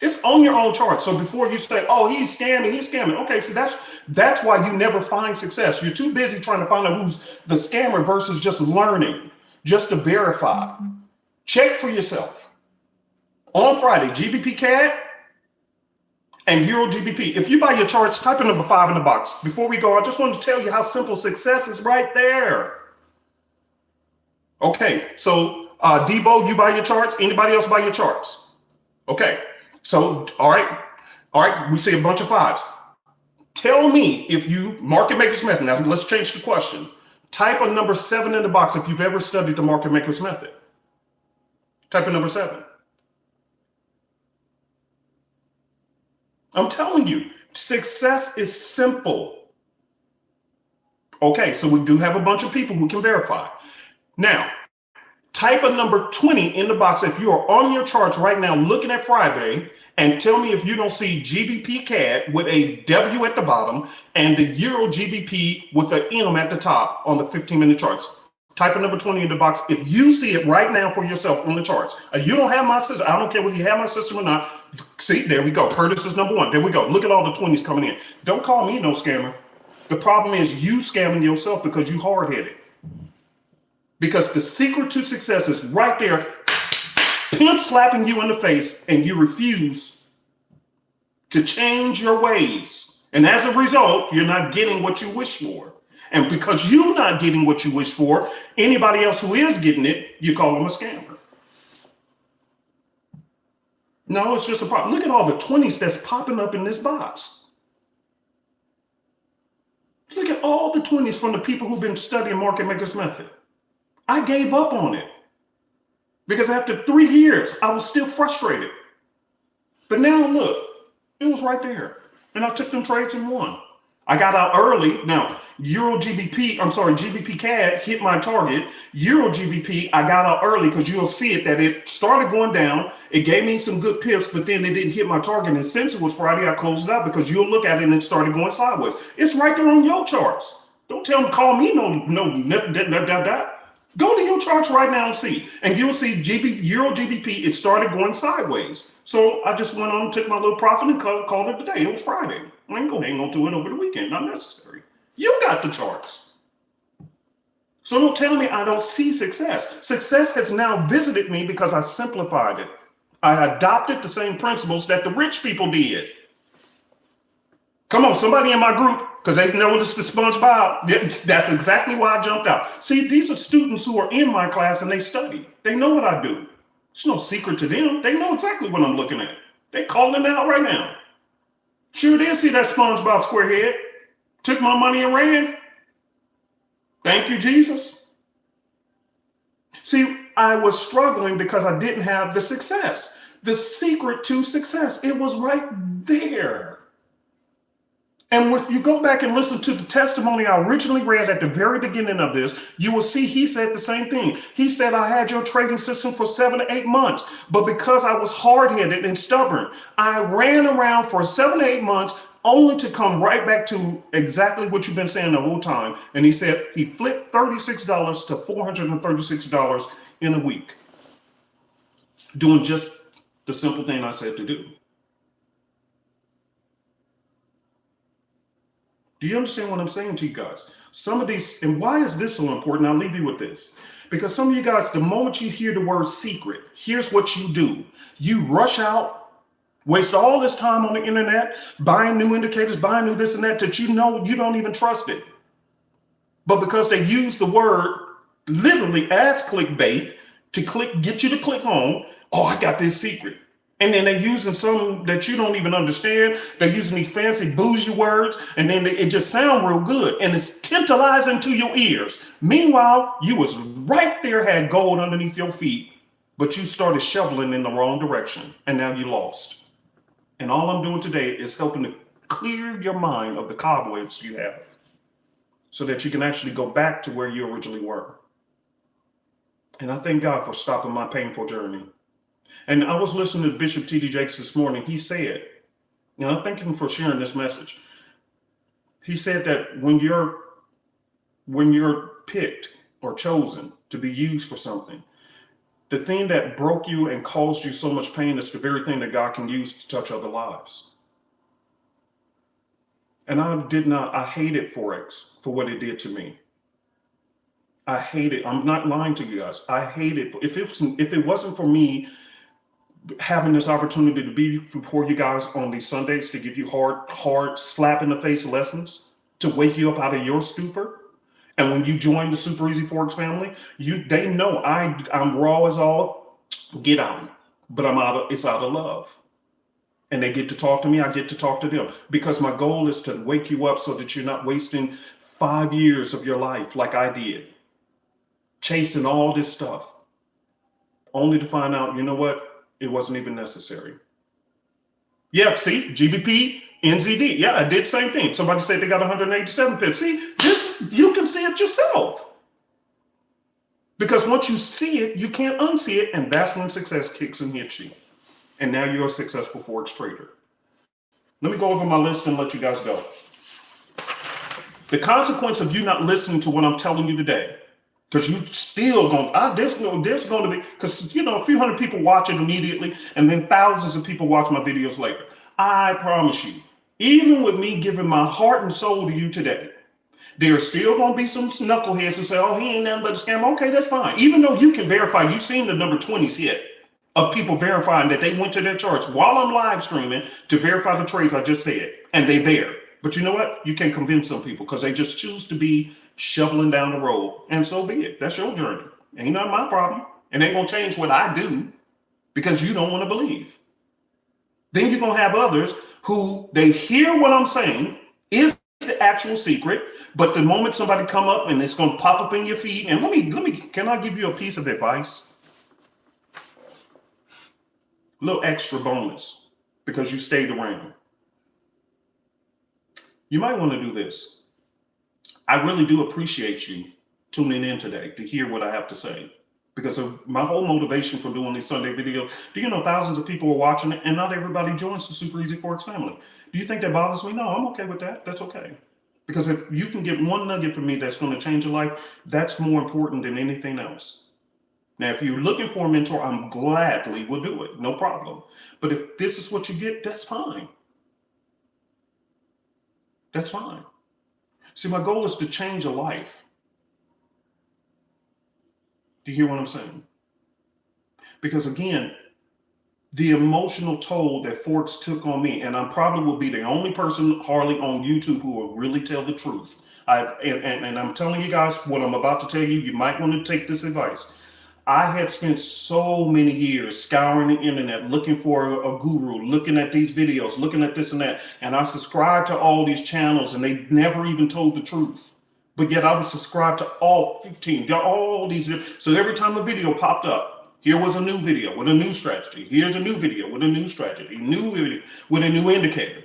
It's on your own chart. So before you say, oh, he's scamming. Okay, so that's why you never find success. You're too busy trying to find out who's the scammer versus just learning, just to verify. Mm-hmm. Check for yourself. On Friday, GBP CAD and Euro GBP. If you buy your charts, type in number 5 in the box. Before we go, I just wanted to tell you how simple success is right there. Okay, so Debo, you buy your charts. Anybody else buy your charts? Okay, so all right, we see a bunch of 5s. Tell me if you market makers method. Now let's change the question. Type a number 7 in the box if you've ever studied the market makers method. Type in number 7. I'm telling you, success is simple. Okay, so we do have a bunch of people who can verify. Now, type a number 20 in the box if you are on your charts right now looking at Friday, and tell me if you don't see GBP CAD with a W at the bottom and the Euro GBP with an M at the top on the 15-minute charts. Type a number 20 in the box if you see it right now for yourself on the charts. You don't have my system. I don't care whether you have my system or not. See, there we go. Curtis is number 1. There we go. Look at all the 20s coming in. Don't call me no scammer. The problem is you scamming yourself because you hard-headed. Because the secret to success is right there, pimp slapping you in the face, and you refuse to change your ways. And as a result, you're not getting what you wish for. And because you're not getting what you wish for, anybody else who is getting it, you call them a scammer. No, it's just a problem. Look at all the 20s that's popping up in this box. Look at all the 20s from the people who've been studying market makers method. I gave up on it because after 3 years, I was still frustrated. But now look, it was right there. And I took them trades and won. I got out early. Now, GBP CAD hit my target. Euro GBP, I got out early because you'll see it that it started going down. It gave me some good pips, but then it didn't hit my target. And since it was Friday, I closed it out because you'll look at it and it started going sideways. It's right there on your charts. Don't tell them, call me Go to your charts right now and see. And you'll see Euro GBP, it started going sideways. So I just went on and took my little profit and called it today. It was Friday. I ain't gonna hang on to it over the weekend, not necessary. You got the charts. So don't tell me I don't see success. Success has now visited me because I simplified it. I adopted the same principles that the rich people did. Come on, somebody in my group, because they noticed the SpongeBob. That's exactly why I jumped out. See, these are students who are in my class and they study. They know what I do. It's no secret to them. They know exactly what I'm looking at. They calling it out right now. Sure did see that SpongeBob squarehead. Took my money and ran. Thank you, Jesus. See, I was struggling because I didn't have the success. The secret to success, it was right there. And if you go back and listen to the testimony I originally read at the very beginning of this, you will see he said the same thing. He said, I had your trading system for 7 to 8 months, but because I was hard-headed and stubborn, I ran around for 7 to 8 months only to come right back to exactly what you've been saying the whole time. And he said he flipped $36 to $436 in a week, doing just the simple thing I said to do. Do you understand what I'm saying to you guys? Some of these, and why is this so important? I'll leave you with this. Because some of you guys, the moment you hear the word secret, here's what you do. You rush out, waste all this time on the internet, buying new indicators, buying new this and that you know you don't even trust it. But because they use the word literally as clickbait to get you to click on, oh, I got this secret. And then they're using some that you don't even understand. They're using these fancy bougie words, and then it just sounds real good, and it's tantalizing to your ears. Meanwhile, you was right there, had gold underneath your feet, but you started shoveling in the wrong direction, and now you lost. And all I'm doing today is helping to clear your mind of the cobwebs you have so that you can actually go back to where you originally were. And I thank God for stopping my painful journey. And I was listening to Bishop T.D. Jakes this morning. He said, and I thank him for sharing this message. He said that when you're picked or chosen to be used for something, the thing that broke you and caused you so much pain is the very thing that God can use to touch other lives. And I hated Forex for what it did to me. I hate it. I'm not lying to you guys. I hate it. If it wasn't for me having this opportunity to be before you guys on these Sundays to give you hard slap in the face lessons to wake you up out of your stupor, and when you join the Super Easy Forex family, they know I'm raw as all get out, but it's out of love. And they get to talk to me, I get to talk to them, because my goal is to wake you up so that you're not wasting 5 years of your life like I did, chasing all this stuff, only to find out, you know what? It wasn't even necessary. Yeah, see, GBP, NZD. Yeah, I did the same thing. Somebody said they got 187 pips. See, this, you can see it yourself. Because once you see it, you can't unsee it. And that's when success kicks and hits you. And now you're a successful Forex trader. Let me go over my list and let you guys go. The consequence of you not listening to what I'm telling you today, because you still there's going to be, because a few hundred people watch it immediately, and then thousands of people watch my videos later. I promise you, even with me giving my heart and soul to you today, there are still going to be some knuckleheads who say, oh, he ain't nothing but a scammer. Okay, that's fine. Even though you can verify, you've seen the number 20s hit of people verifying that they went to their charts while I'm live streaming to verify the trades I just said, and they're there. But you know what? You can convince some people because they just choose to be shoveling down the road. And so be it. That's your journey. Ain't not my problem. And ain't going to change what I do because you don't want to believe. Then you're going to have others who they hear what I'm saying is the actual secret, but the moment somebody come up and it's going to pop up in your feed, and can I give you a piece of advice? A little extra bonus because you stayed around. You might want to do this. I really do appreciate you tuning in today to hear what I have to say. Because of my whole motivation for doing these Sunday videos, do you know thousands of people are watching it and not everybody joins the Super Easy Forex family? Do you think that bothers me? No, I'm okay with that. That's okay. Because if you can get one nugget from me that's going to change your life, that's more important than anything else. Now, if you're looking for a mentor, I'm gladly will do it. No problem. But if this is what you get, that's fine. That's fine. See, my goal is to change a life. Do you hear what I'm saying? Because again, the emotional toll that Forex took on me, and I probably will be the only person hardly on YouTube who will really tell the truth. And I'm telling you guys what I'm about to tell you, you might want to take this advice. I had spent so many years scouring the internet, looking for a guru, looking at these videos, looking at this and that. And I subscribed to all these channels and they never even told the truth. But yet I was subscribed to all 15, all these. So every time a video popped up, here was a new video with a new strategy. Here's a new video with a new strategy, new video with a new indicator.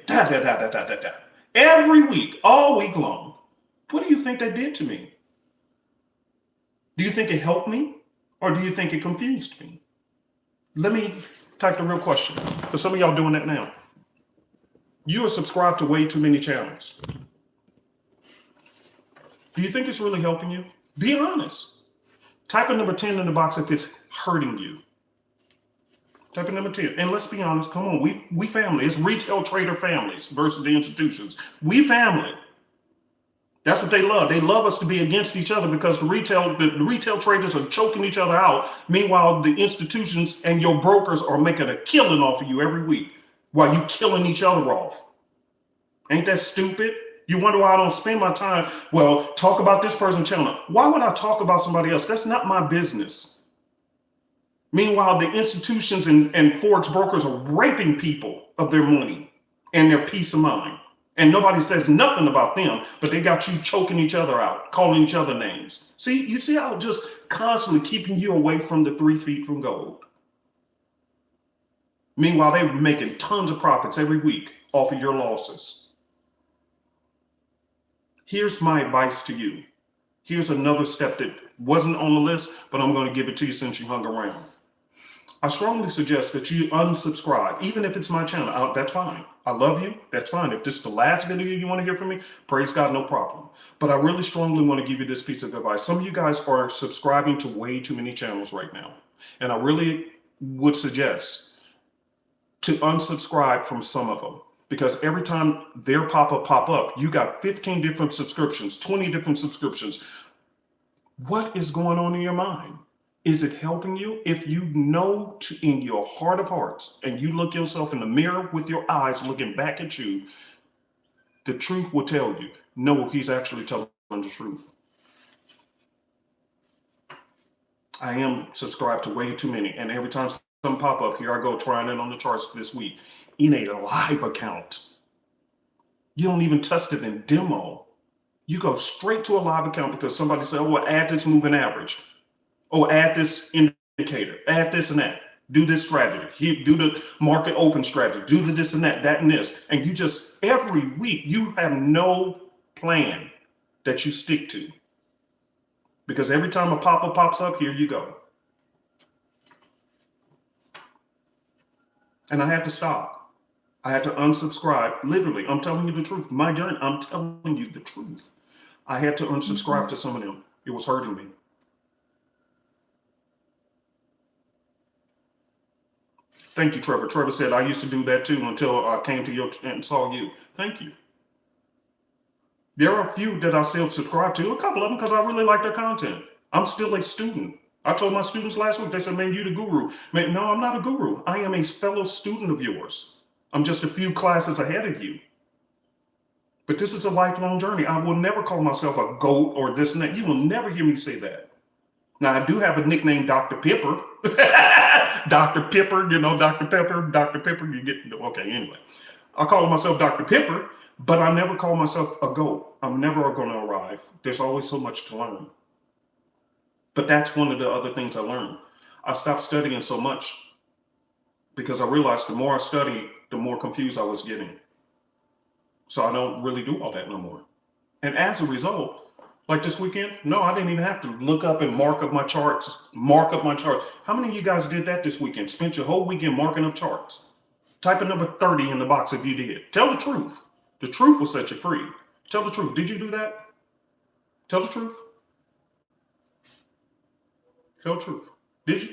Every week, all week long. What do you think that did to me? Do you think it helped me? Or do you think it confused me? Let me type the real question, because some of y'all doing that now. You are subscribed to way too many channels. Do you think it's really helping you? Be honest. Type in number 10 in the box if it's hurting you. Type in number 10. And let's be honest, come on, we family. It's retail trader families versus the institutions. We family. That's what they love. They love us to be against each other because the retail traders are choking each other out. Meanwhile, the institutions and your brokers are making a killing off of you every week while you killing each other off. Ain't that stupid? You wonder why I don't spend my time, well, talk about this person's channel. Why would I talk about somebody else? That's not my business. Meanwhile, the institutions and Forex brokers are raping people of their money and their peace of mind. And nobody says nothing about them, but they got you choking each other out, calling each other names. See, you see how just constantly keeping you away from the 3 feet from gold. Meanwhile, they're making tons of profits every week off of your losses. Here's my advice to you. Here's another step that wasn't on the list, but I'm going to give it to you since you hung around. I strongly suggest that you unsubscribe, even if it's my channel. That's fine. I love you. That's fine. If this is the last video you want to hear from me, praise God, no problem. But I really strongly want to give you this piece of advice. Some of you guys are subscribing to way too many channels right now. And I really would suggest to unsubscribe from some of them. Because every time their pop up, you got 15 different subscriptions, 20 different subscriptions. What is going on in your mind? Is it helping you? If you know in your heart of hearts and you look yourself in the mirror with your eyes looking back at you, the truth will tell you, no, he's actually telling the truth. I am subscribed to way too many. And every time some pop up, here I go trying it on the charts this week in a live account. You don't even test it in demo. You go straight to a live account because somebody said, oh, well, add this moving average. Oh, add this indicator, add this and that, do this strategy, do the market open strategy, do the this and that and this. And you just, every week, you have no plan that you stick to. Because every time a pop-up pops up, here you go. And I had to stop. I had to unsubscribe. Literally, I'm telling you the truth. My journey, I'm telling you the truth. I had to unsubscribe to some of them. It was hurting me. Thank you, Trevor. Trevor said, I used to do that too until I came to you and saw you. Thank you. There are a few that I still subscribe to, a couple of them because I really like their content. I'm still a student. I told my students last week, they said, man, you the guru. Man, no, I'm not a guru. I am a fellow student of yours. I'm just a few classes ahead of you. But this is a lifelong journey. I will never call myself a GOAT or this and that. You will never hear me say that. Now, I do have a nickname, Dr. Pipper. Dr. Pipper, you know, Dr. Pepper, you get, okay, anyway. I call myself Dr. Pipper, but I never call myself a GOAT. I'm never going to arrive. There's always so much to learn. But that's one of the other things I learned. I stopped studying so much because I realized the more I studied, the more confused I was getting. So I don't really do all that no more. And as a result, like this weekend, no, I didn't even have to look up and mark up my charts. How many of you guys did that this weekend? Spent your whole weekend marking up charts? Type a number 30 in the box if you did. Tell the truth. The truth will set you free. Tell the truth. Did you do that? Tell the truth. Tell the truth. Did you?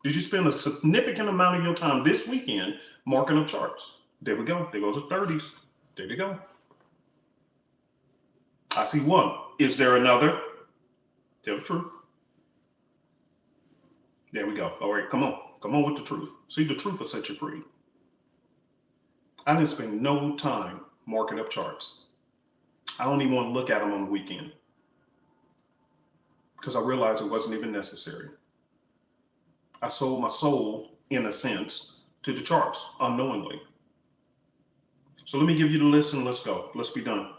Did you spend a significant amount of your time this weekend marking up charts? There we go. There goes the 30s. There you go. I see one. Is there another? Tell the truth. There we go. All right, come on. Come on with the truth. See, the truth will set you free. I didn't spend no time marking up charts. I don't even want to look at them on the weekend because I realized it wasn't even necessary. I sold my soul, in a sense, to the charts unknowingly. So let me give you the list and let's go. Let's be done.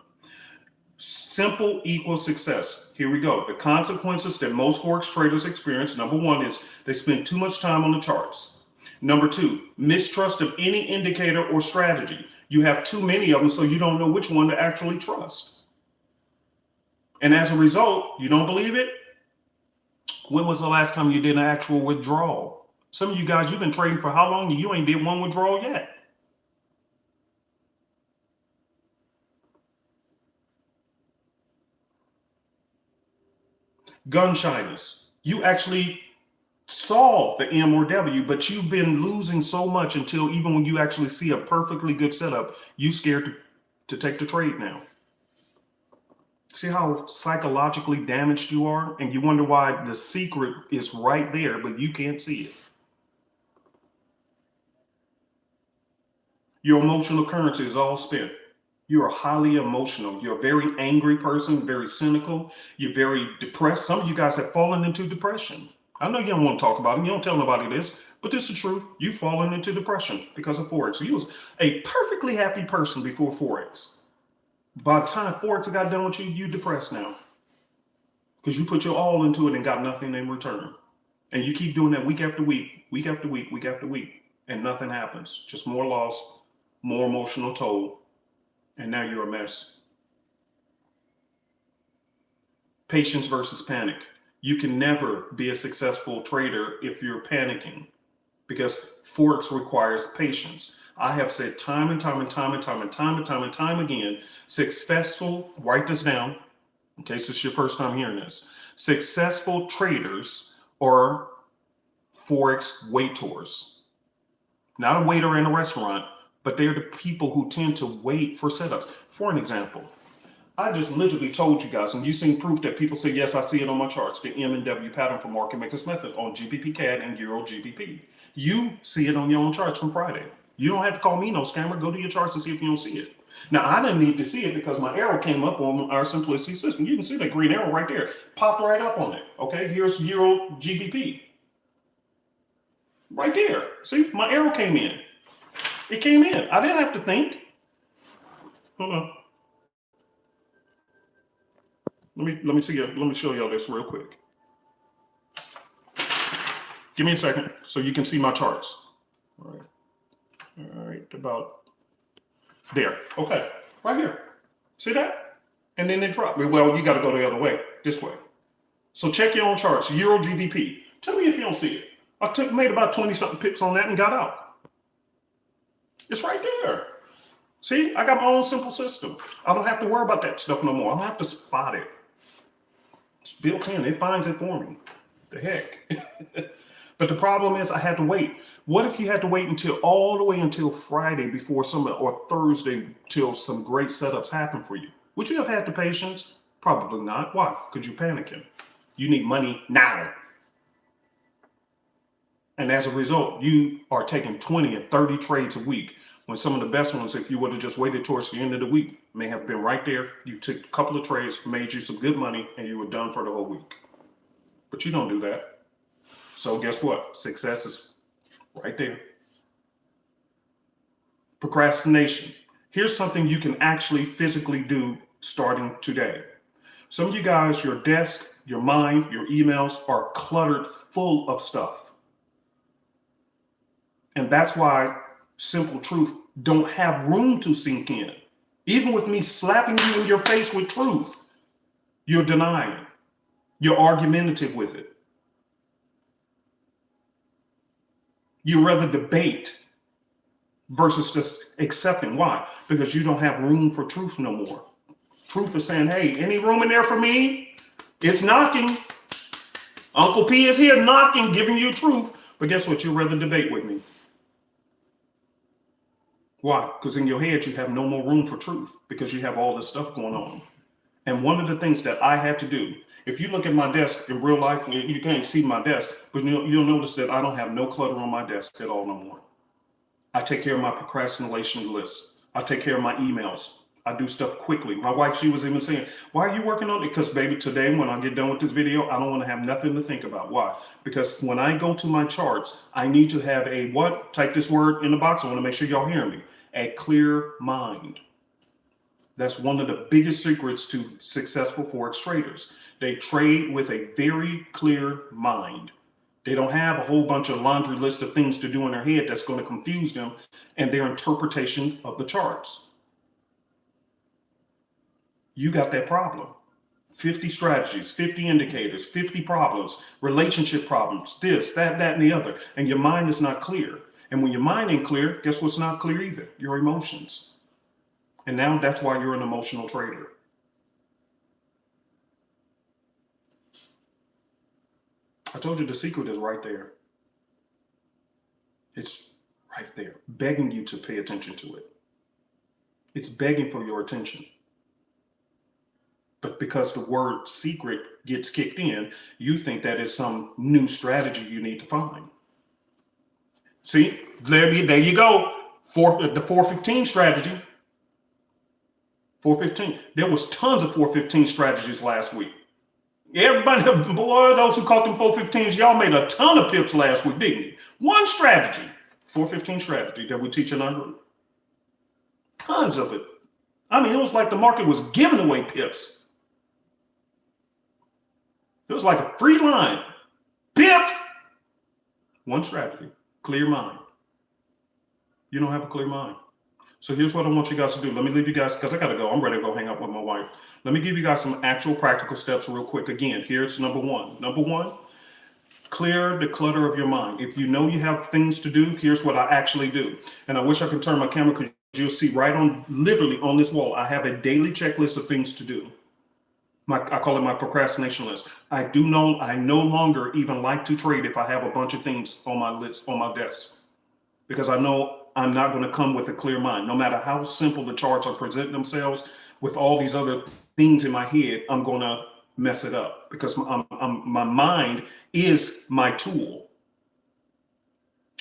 Simple equals success. Here we go. The consequences that most Forex traders experience. Number one is they spend too much time on the charts. Number two, mistrust of any indicator or strategy. You have too many of them, so you don't know which one to actually trust. And as a result, you don't believe it? When was the last time you did an actual withdrawal? Some of you guys, you've been trading for how long and you ain't did one withdrawal yet? Gun shyness. You actually saw the M or W, but you've been losing so much until even when you actually see a perfectly good setup, you scared to take the trade now. See how psychologically damaged you are? And you wonder why the secret is right there, but you can't see it. Your emotional currency is all spent. You are highly emotional. You're a very angry person, very cynical. You're very depressed. Some of you guys have fallen into depression. I know you don't want to talk about it. You don't tell nobody this, but this is the truth. You've fallen into depression because of Forex. So you was a perfectly happy person before Forex. By the time Forex got done with you, you're depressed now because you put your all into it and got nothing in return. And you keep doing that week after week, week after week, week after week, and nothing happens. Just more loss, more emotional toll. And now you're a mess. Patience versus panic. You can never be a successful trader if you're panicking because Forex requires patience. I have said time and time again, successful, write this down in case it's your first time hearing this. Successful traders are Forex waitors. Not a waiter in a restaurant, but they're the people who tend to wait for setups. For an example, I just literally told you guys, and you've seen proof that people say, yes, I see it on my charts, the M and W pattern for market makers method on GBP CAD and Euro GBP. You see it on your own charts from Friday. You don't have to call me no scammer. Go to your charts and see if you don't see it. Now, I didn't need to see it because my arrow came up on our simplicity system. You can see that green arrow right there. Popped right up on it. Okay, here's Euro GBP. Right there. See, my arrow came in. It came in. I didn't have to think. Hold on. Let me see. Let me show y'all this real quick. Give me a second so you can see my charts. All right, about there. Okay, right here. See that? And then it dropped. Well, you got to go the other way, this way. So check your own charts. Euro GBP. Tell me if you don't see it. I made about 20-something pips on that and got out. It's right there. See, I got my own simple system. I don't have to worry about that stuff no more. I don't have to spot it. It's built in. It finds it for me. The heck. But the problem is I had to wait. What if you had to wait until all the way until Friday before or Thursday till some great setups happen for you? Would you have had the patience? Probably not. Why? Because you're panicking. You need money now. And as a result, you are taking 20 and 30 trades a week, When some of the best ones, if you would have just waited towards the end of the week, may have been right there. You took a couple of trades, made you some good money, and you were done for the whole week. But you don't do that. So guess what? Success is right there. Procrastination. Here's something you can actually physically do starting today. Some of you guys, your desk, your mind, your emails are cluttered full of stuff. And that's why simple truth don't have room to sink in. Even with me slapping you in your face with truth, you're denying. You're argumentative with it. You rather debate versus just accepting. Why? Because you don't have room for truth no more. Truth is saying, hey, any room in there for me? It's knocking. Uncle P is here knocking, giving you truth. But guess what? You'd rather debate with me. Why? Because in your head, you have no more room for truth because you have all this stuff going on. And one of the things that I had to do, if you look at my desk in real life, you can't see my desk, but you'll notice that I don't have no clutter on my desk at all no more. I take care of my procrastination list. I take care of my emails. I do stuff quickly. My wife, she was even saying, why are you working on it? Because baby, today when I get done with this video, I don't want to have nothing to think about. Why? Because when I go to my charts, I need to have a what? Type this word in the box. I want to make sure y'all hear me. A clear mind. That's one of the biggest secrets to successful Forex traders. They trade with a very clear mind. They don't have a whole bunch of laundry list of things to do in their head that's going to confuse them and their interpretation of the charts. You got that problem. 50 strategies, 50 indicators, 50 problems, relationship problems, this, that, and the other. And your mind is not clear. And when your mind ain't clear, guess what's not clear either? Your emotions. And now that's why you're an emotional trader. I told you the secret is right there. It's right there, begging you to pay attention to it. It's begging for your attention. But because the word secret gets kicked in, you think that is some new strategy you need to find. See, there you go. The 415 strategy. 415. There was tons of 415 strategies last week. Everybody, boy, those who caught them 415s, y'all made a ton of pips last week, didn't you? One strategy, 415 strategy that we teach in our group. Tons of it. I mean, it was like the market was giving away pips. It was like a free line. Pip! One strategy, clear mind. You don't have a clear mind. So here's what I want you guys to do. Let me leave you guys, because I got to go. I'm ready to go hang out with my wife. Let me give you guys some actual practical steps real quick. Again, here's number one. Number one, clear the clutter of your mind. If you know you have things to do, here's what I actually do. And I wish I could turn my camera because you'll see right on, literally on this wall, I have a daily checklist of things to do. I call it my procrastination list. I no longer even like to trade if I have a bunch of things on my list, on my desk, because I know I'm not going to come with a clear mind. No matter how simple the charts are presenting themselves, with all these other things in my head, I'm going to mess it up because my mind is my tool.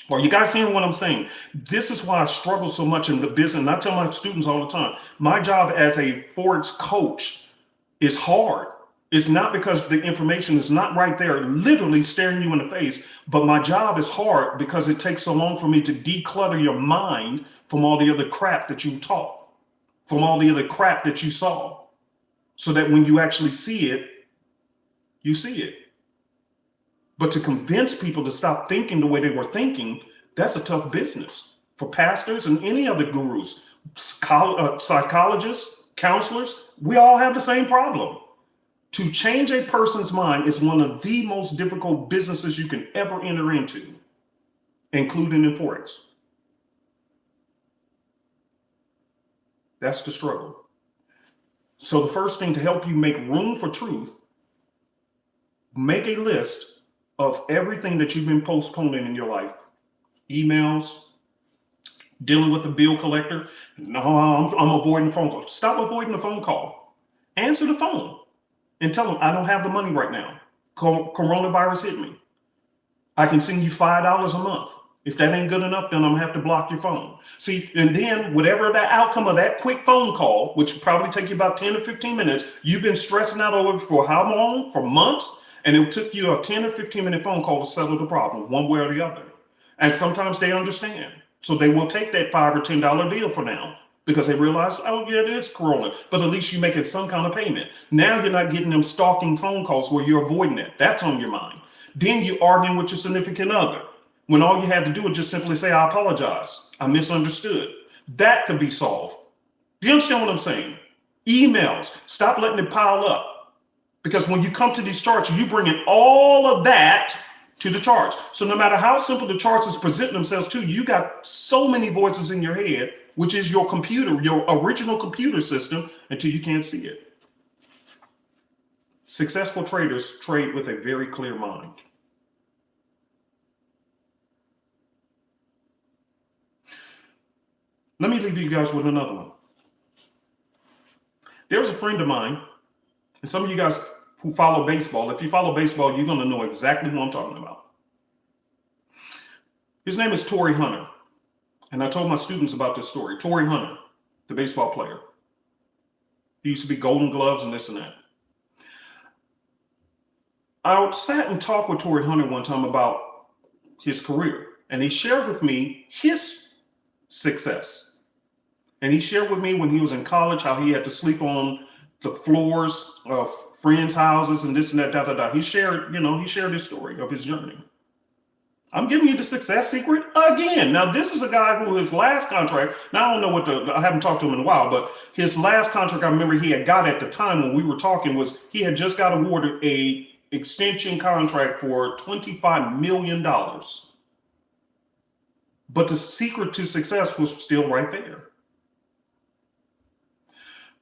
Are you guys hearing what I'm saying? This is why I struggle so much in the business. And I tell my students all the time, my job as a Forex coach is hard. It's not because the information is not right there, literally staring you in the face, but my job is hard because it takes so long for me to declutter your mind from all the other crap that you taught, from all the other crap that you saw, so that when you actually see it, you see it. But to convince people to stop thinking the way they were thinking, that's a tough business for pastors and any other gurus, psychologists, counselors. We all have the same problem. To change a person's mind is one of the most difficult businesses you can ever enter into, including in Forex. That's the struggle. So the first thing to help you make room for truth, make a list of everything that you've been postponing in your life. Emails, dealing with a bill collector. No, I'm avoiding the phone call. Stop avoiding the phone call. Answer the phone and tell them, I don't have the money right now. Coronavirus hit me. I can send you $5 a month. If that ain't good enough, then I'm gonna have to block your phone. See, and then whatever the outcome of that quick phone call, which will probably take you about 10 or 15 minutes, you've been stressing out over it for how long? For months. And it took you a 10 or 15-minute phone call to settle the problem, one way or the other. And sometimes they understand. So they will take that $5 or $10 deal for now because they realize, oh yeah, it is Corona, but at least you're making some kind of payment. Now you're not getting them stalking phone calls where you're avoiding it. That's on your mind. Then you're arguing with your significant other when all you had to do is just simply say, I apologize. I misunderstood. That could be solved. Do you understand what I'm saying? Emails, stop letting it pile up. Because when you come to these charts, you bring in all of that to the charts. So no matter how simple the charts is presenting themselves to you, you got so many voices in your head, which is your computer, your original computer system, until you can't see it. Successful traders trade with a very clear mind. Let me leave you guys with another one. There was a friend of mine, and some of you guys who follow baseball, if you follow baseball, you're going to know exactly who I'm talking about. His name is Torrey Hunter. And I told my students about this story. Torrey Hunter, the baseball player. He used to be Golden Gloves and this and that. I sat and talked with Torrey Hunter one time about his career. And he shared with me his success. And he shared with me when he was in college how he had to sleep on the floors of friends' houses and this and that, da, da, da. He shared his story of his journey. I'm giving you the success secret again. Now, this is a guy who his last contract, now I don't know I haven't talked to him in a while, but his last contract I remember he had got at the time when we were talking was he had just got awarded a extension contract for $25 million. But the secret to success was still right there.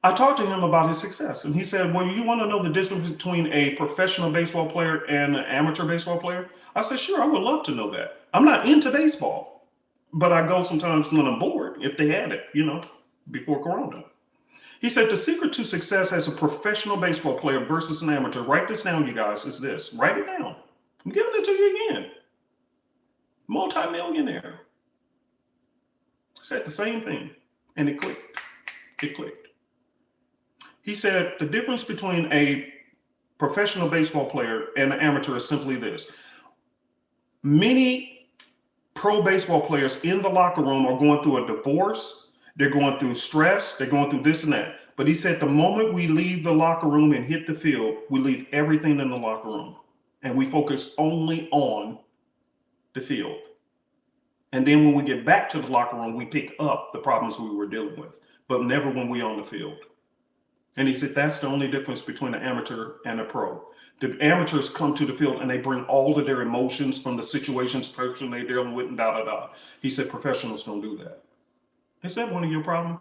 I talked to him about his success, and he said, well, you want to know the difference between a professional baseball player and an amateur baseball player? I said, sure, I would love to know that. I'm not into baseball, but I go sometimes when I'm bored, if they had it, before Corona. He said, the secret to success as a professional baseball player versus an amateur, write this down, you guys, is this. Write it down. I'm giving it to you again. Multi-millionaire. Said the same thing, and it clicked. It clicked. He said the difference between a professional baseball player and an amateur is simply this. Many pro baseball players in the locker room are going through a divorce. They're going through stress. They're going through this and that. But he said the moment we leave the locker room and hit the field, we leave everything in the locker room. And we focus only on the field. And then when we get back to the locker room, we pick up the problems we were dealing with, but never when we're on the field. And he said, that's the only difference between an amateur and a pro. The amateurs come to the field and they bring all of their emotions from the situations, person they're dealing with, and da, da, da. He said, professionals don't do that. Is that one of your problems?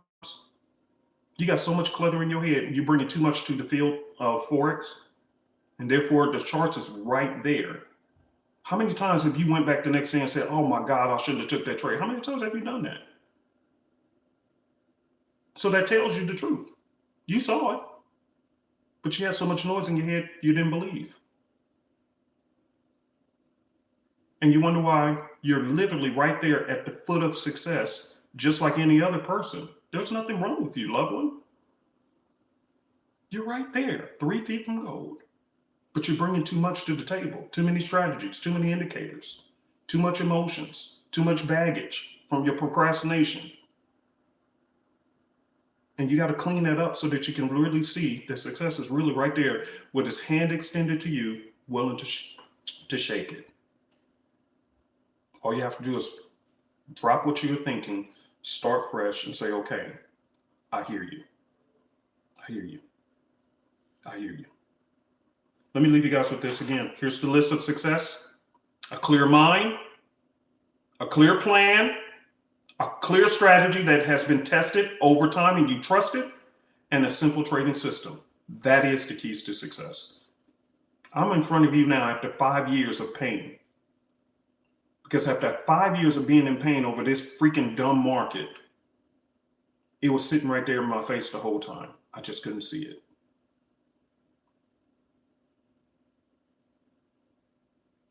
You got so much clutter in your head, you're bringing too much to the field of Forex, and therefore the charts is right there. How many times have you went back the next day and said, oh my God, I shouldn't have took that trade? How many times have you done that? So that tells you the truth. You saw it, but you had so much noise in your head you didn't believe. And you wonder why you're literally right there at the foot of success, just like any other person. There's nothing wrong with you, loved one. You're right there, 3 feet from gold. But you're bringing too much to the table, too many strategies, too many indicators, too much emotions, too much baggage from your procrastination. And you got to clean that up so that you can really see that success is really right there with his hand extended to you, willing to shake it. All you have to do is drop what you're thinking, start fresh, and say, okay, I hear you. I hear you. I hear you. Let me leave you guys with this again. Here's the list of success: a clear mind, a clear plan, a clear strategy that has been tested over time and you trust it, and a simple trading system. That is the keys to success. I'm in front of you now after 5 years of pain. Because after 5 years of being in pain over this freaking dumb market, it was sitting right there in my face the whole time. I just couldn't see it.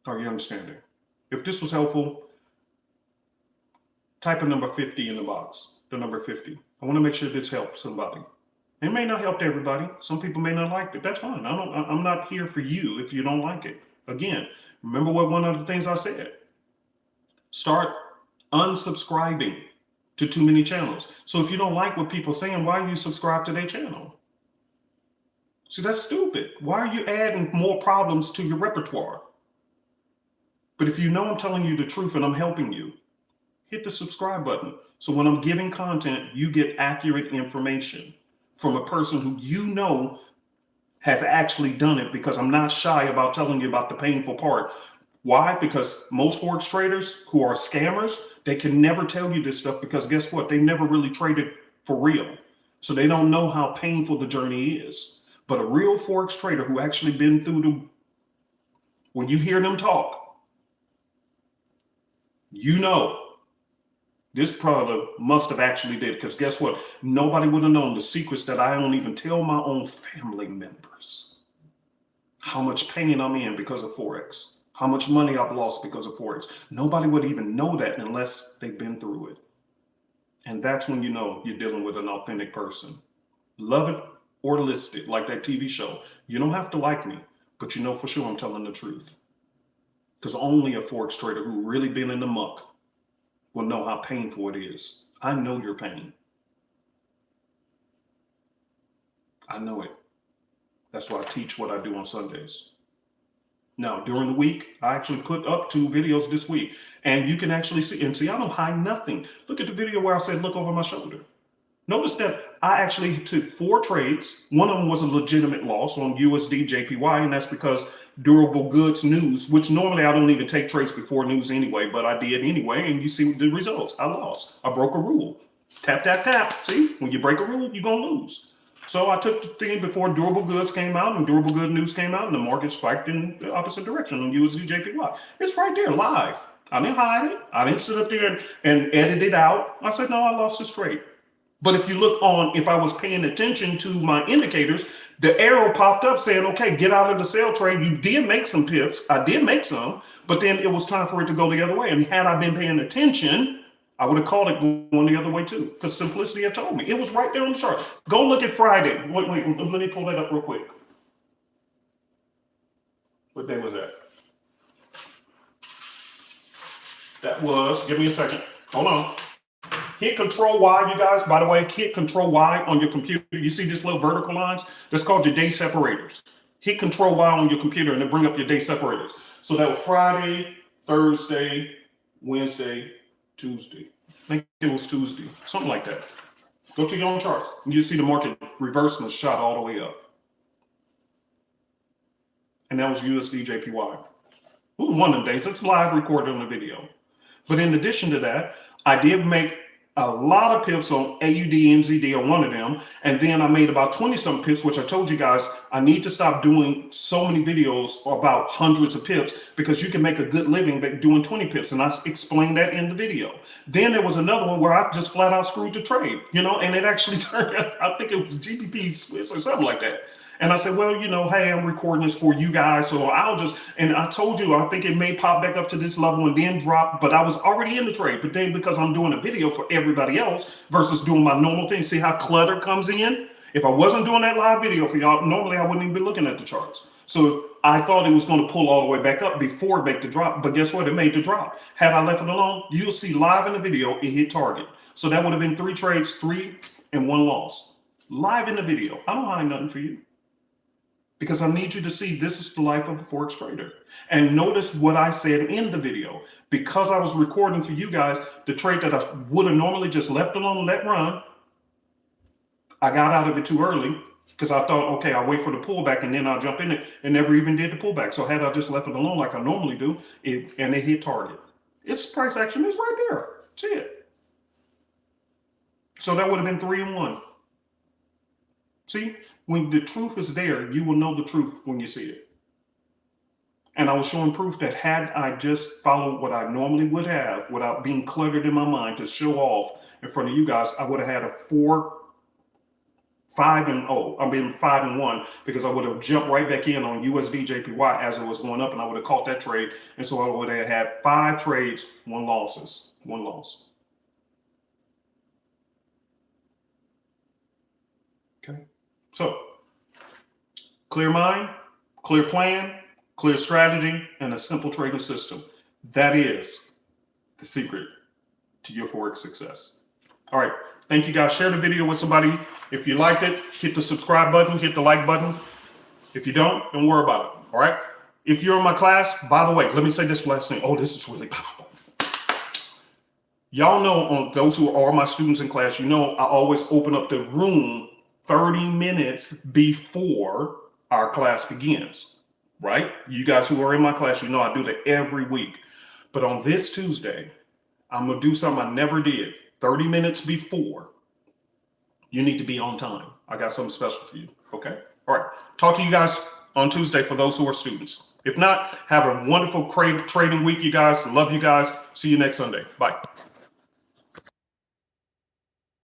Are you understanding? If this was helpful, Type a number 50 in the box, the number 50. I want to make sure this helps somebody. It may not help everybody. Some people may not like it. That's fine. I'm not here for you if you don't like it. Again, remember what one of the things I said. Start unsubscribing to too many channels. So if you don't like what people are saying, why are you subscribed to their channel? See, that's stupid. Why are you adding more problems to your repertoire? But if you know I'm telling you the truth and I'm helping you, hit the subscribe button. So when I'm giving content, you get accurate information from a person who you know has actually done it, because I'm not shy about telling you about the painful part. Why? Because most Forex traders who are scammers, they can never tell you this stuff, because guess what? They never really traded for real. So they don't know how painful the journey is. But a real Forex trader who actually been through when you hear them talk, you know, this brother must have actually did, because guess what? Nobody would have known the secrets that I don't even tell my own family members. How much pain I'm in because of Forex. How much money I've lost because of Forex. Nobody would even know that unless they've been through it. And that's when you know you're dealing with an authentic person. Love it or list it, like that TV show. You don't have to like me, but you know for sure I'm telling the truth. Because only a Forex trader who really been in the muck will know how painful it is. I know your pain. I know it. That's why I teach what I do on Sundays. Now, during the week, I actually put up 2 videos this week, and you can actually see, and see, I don't hide nothing. Look at the video where I said, look over my shoulder. Notice that I actually took 4 trades. One of them was a legitimate loss on USD JPY, and that's because durable goods news, which normally I don't even take trades before news anyway, but I did anyway, and you see the results. I lost. I broke a rule. Tap, tap, tap. See, when you break a rule, you're going to lose. So I took the thing before durable goods came out and durable good news came out, and the market spiked in the opposite direction on USD JPY. It's right there live. I didn't hide it. I didn't sit up there and edit it out. I said, no, I lost this trade. But if you look on, if I was paying attention to my indicators, the arrow popped up saying, okay, get out of the sell trade. You did make some pips. I did make some, but then it was time for it to go the other way. And had I been paying attention, I would have called it going the other way too, because simplicity had told me. It was right there on the chart. Go look at Friday. Wait, let me pull that up real quick. What day was that? That was, give me a second. Hold on. Hit Control Y, you guys. By the way, hit Control Y on your computer. You see these little vertical lines? That's called your day separators. Hit Control Y on your computer and it'll bring up your day separators. So that was Friday, Thursday, Wednesday, Tuesday. I think it was Tuesday, something like that. Go to your own charts and you see the market reversed and shot all the way up. And that was USD JPY. One of the days. It's live recorded on the video. But in addition to that, I did make a lot of pips on AUD, NZD on one of them. And then I made about 20-something pips, which I told you guys, I need to stop doing so many videos about hundreds of pips, because you can make a good living doing 20 pips. And I explained that in the video. Then there was another one where I just flat out screwed the trade, you know, and it actually turned out, I think it was GBP Swiss or something like that. And I said, well, you know, hey, I'm recording this for you guys. So I'll just, and I told you, I think it may pop back up to this level and then drop, but I was already in the trade. But then because I'm doing a video for everybody else versus doing my normal thing, see how clutter comes in? If I wasn't doing that live video for y'all, normally I wouldn't even be looking at the charts. So I thought it was going to pull all the way back up before it made the drop. But guess what? It made the drop. Had I left it alone, you'll see live in the video, it hit target. So that would have been 3 trades, 3 and 1 loss. Live in the video. I don't hide nothing for you, because I need you to see this is the life of a Forex trader. And notice what I said in the video. Because I was recording for you guys, the trade that I would have normally just left alone and let run, I got out of it too early because I thought, okay, I'll wait for the pullback and then I'll jump in it, and never even did the pullback. So had I just left it alone like I normally do, and it hit target. It's price action. It's right there. See it. So that would have been 3 and 1. See, when the truth is there, you will know the truth when you see it. And I was showing proof that had I just followed what I normally would have without being cluttered in my mind to show off in front of you guys, I would have had a 5 and 1, because I would have jumped right back in on USD JPY as it was going up, and I would have caught that trade. And so I would have had 5 trades, 1 loss. Okay. So clear mind, clear plan, clear strategy, and a simple trading system. That is the secret to your Forex success. All right. Thank you guys. Share the video with somebody. If you liked it, hit the subscribe button, hit the like button. If you don't worry about it. All right. If you're in my class, by the way, let me say this last thing. Oh, this is really powerful. Y'all know, those who are my students in class, you know, I always open up the room 30 minutes before our class begins, right? You guys who are in my class, you know I do that every week. But on this Tuesday, I'm going to do something I never did. 30 minutes before, you need to be on time. I got something special for you, okay? All right. Talk to you guys on Tuesday for those who are students. If not, have a wonderful trading week, you guys. Love you guys. See you next Sunday. Bye.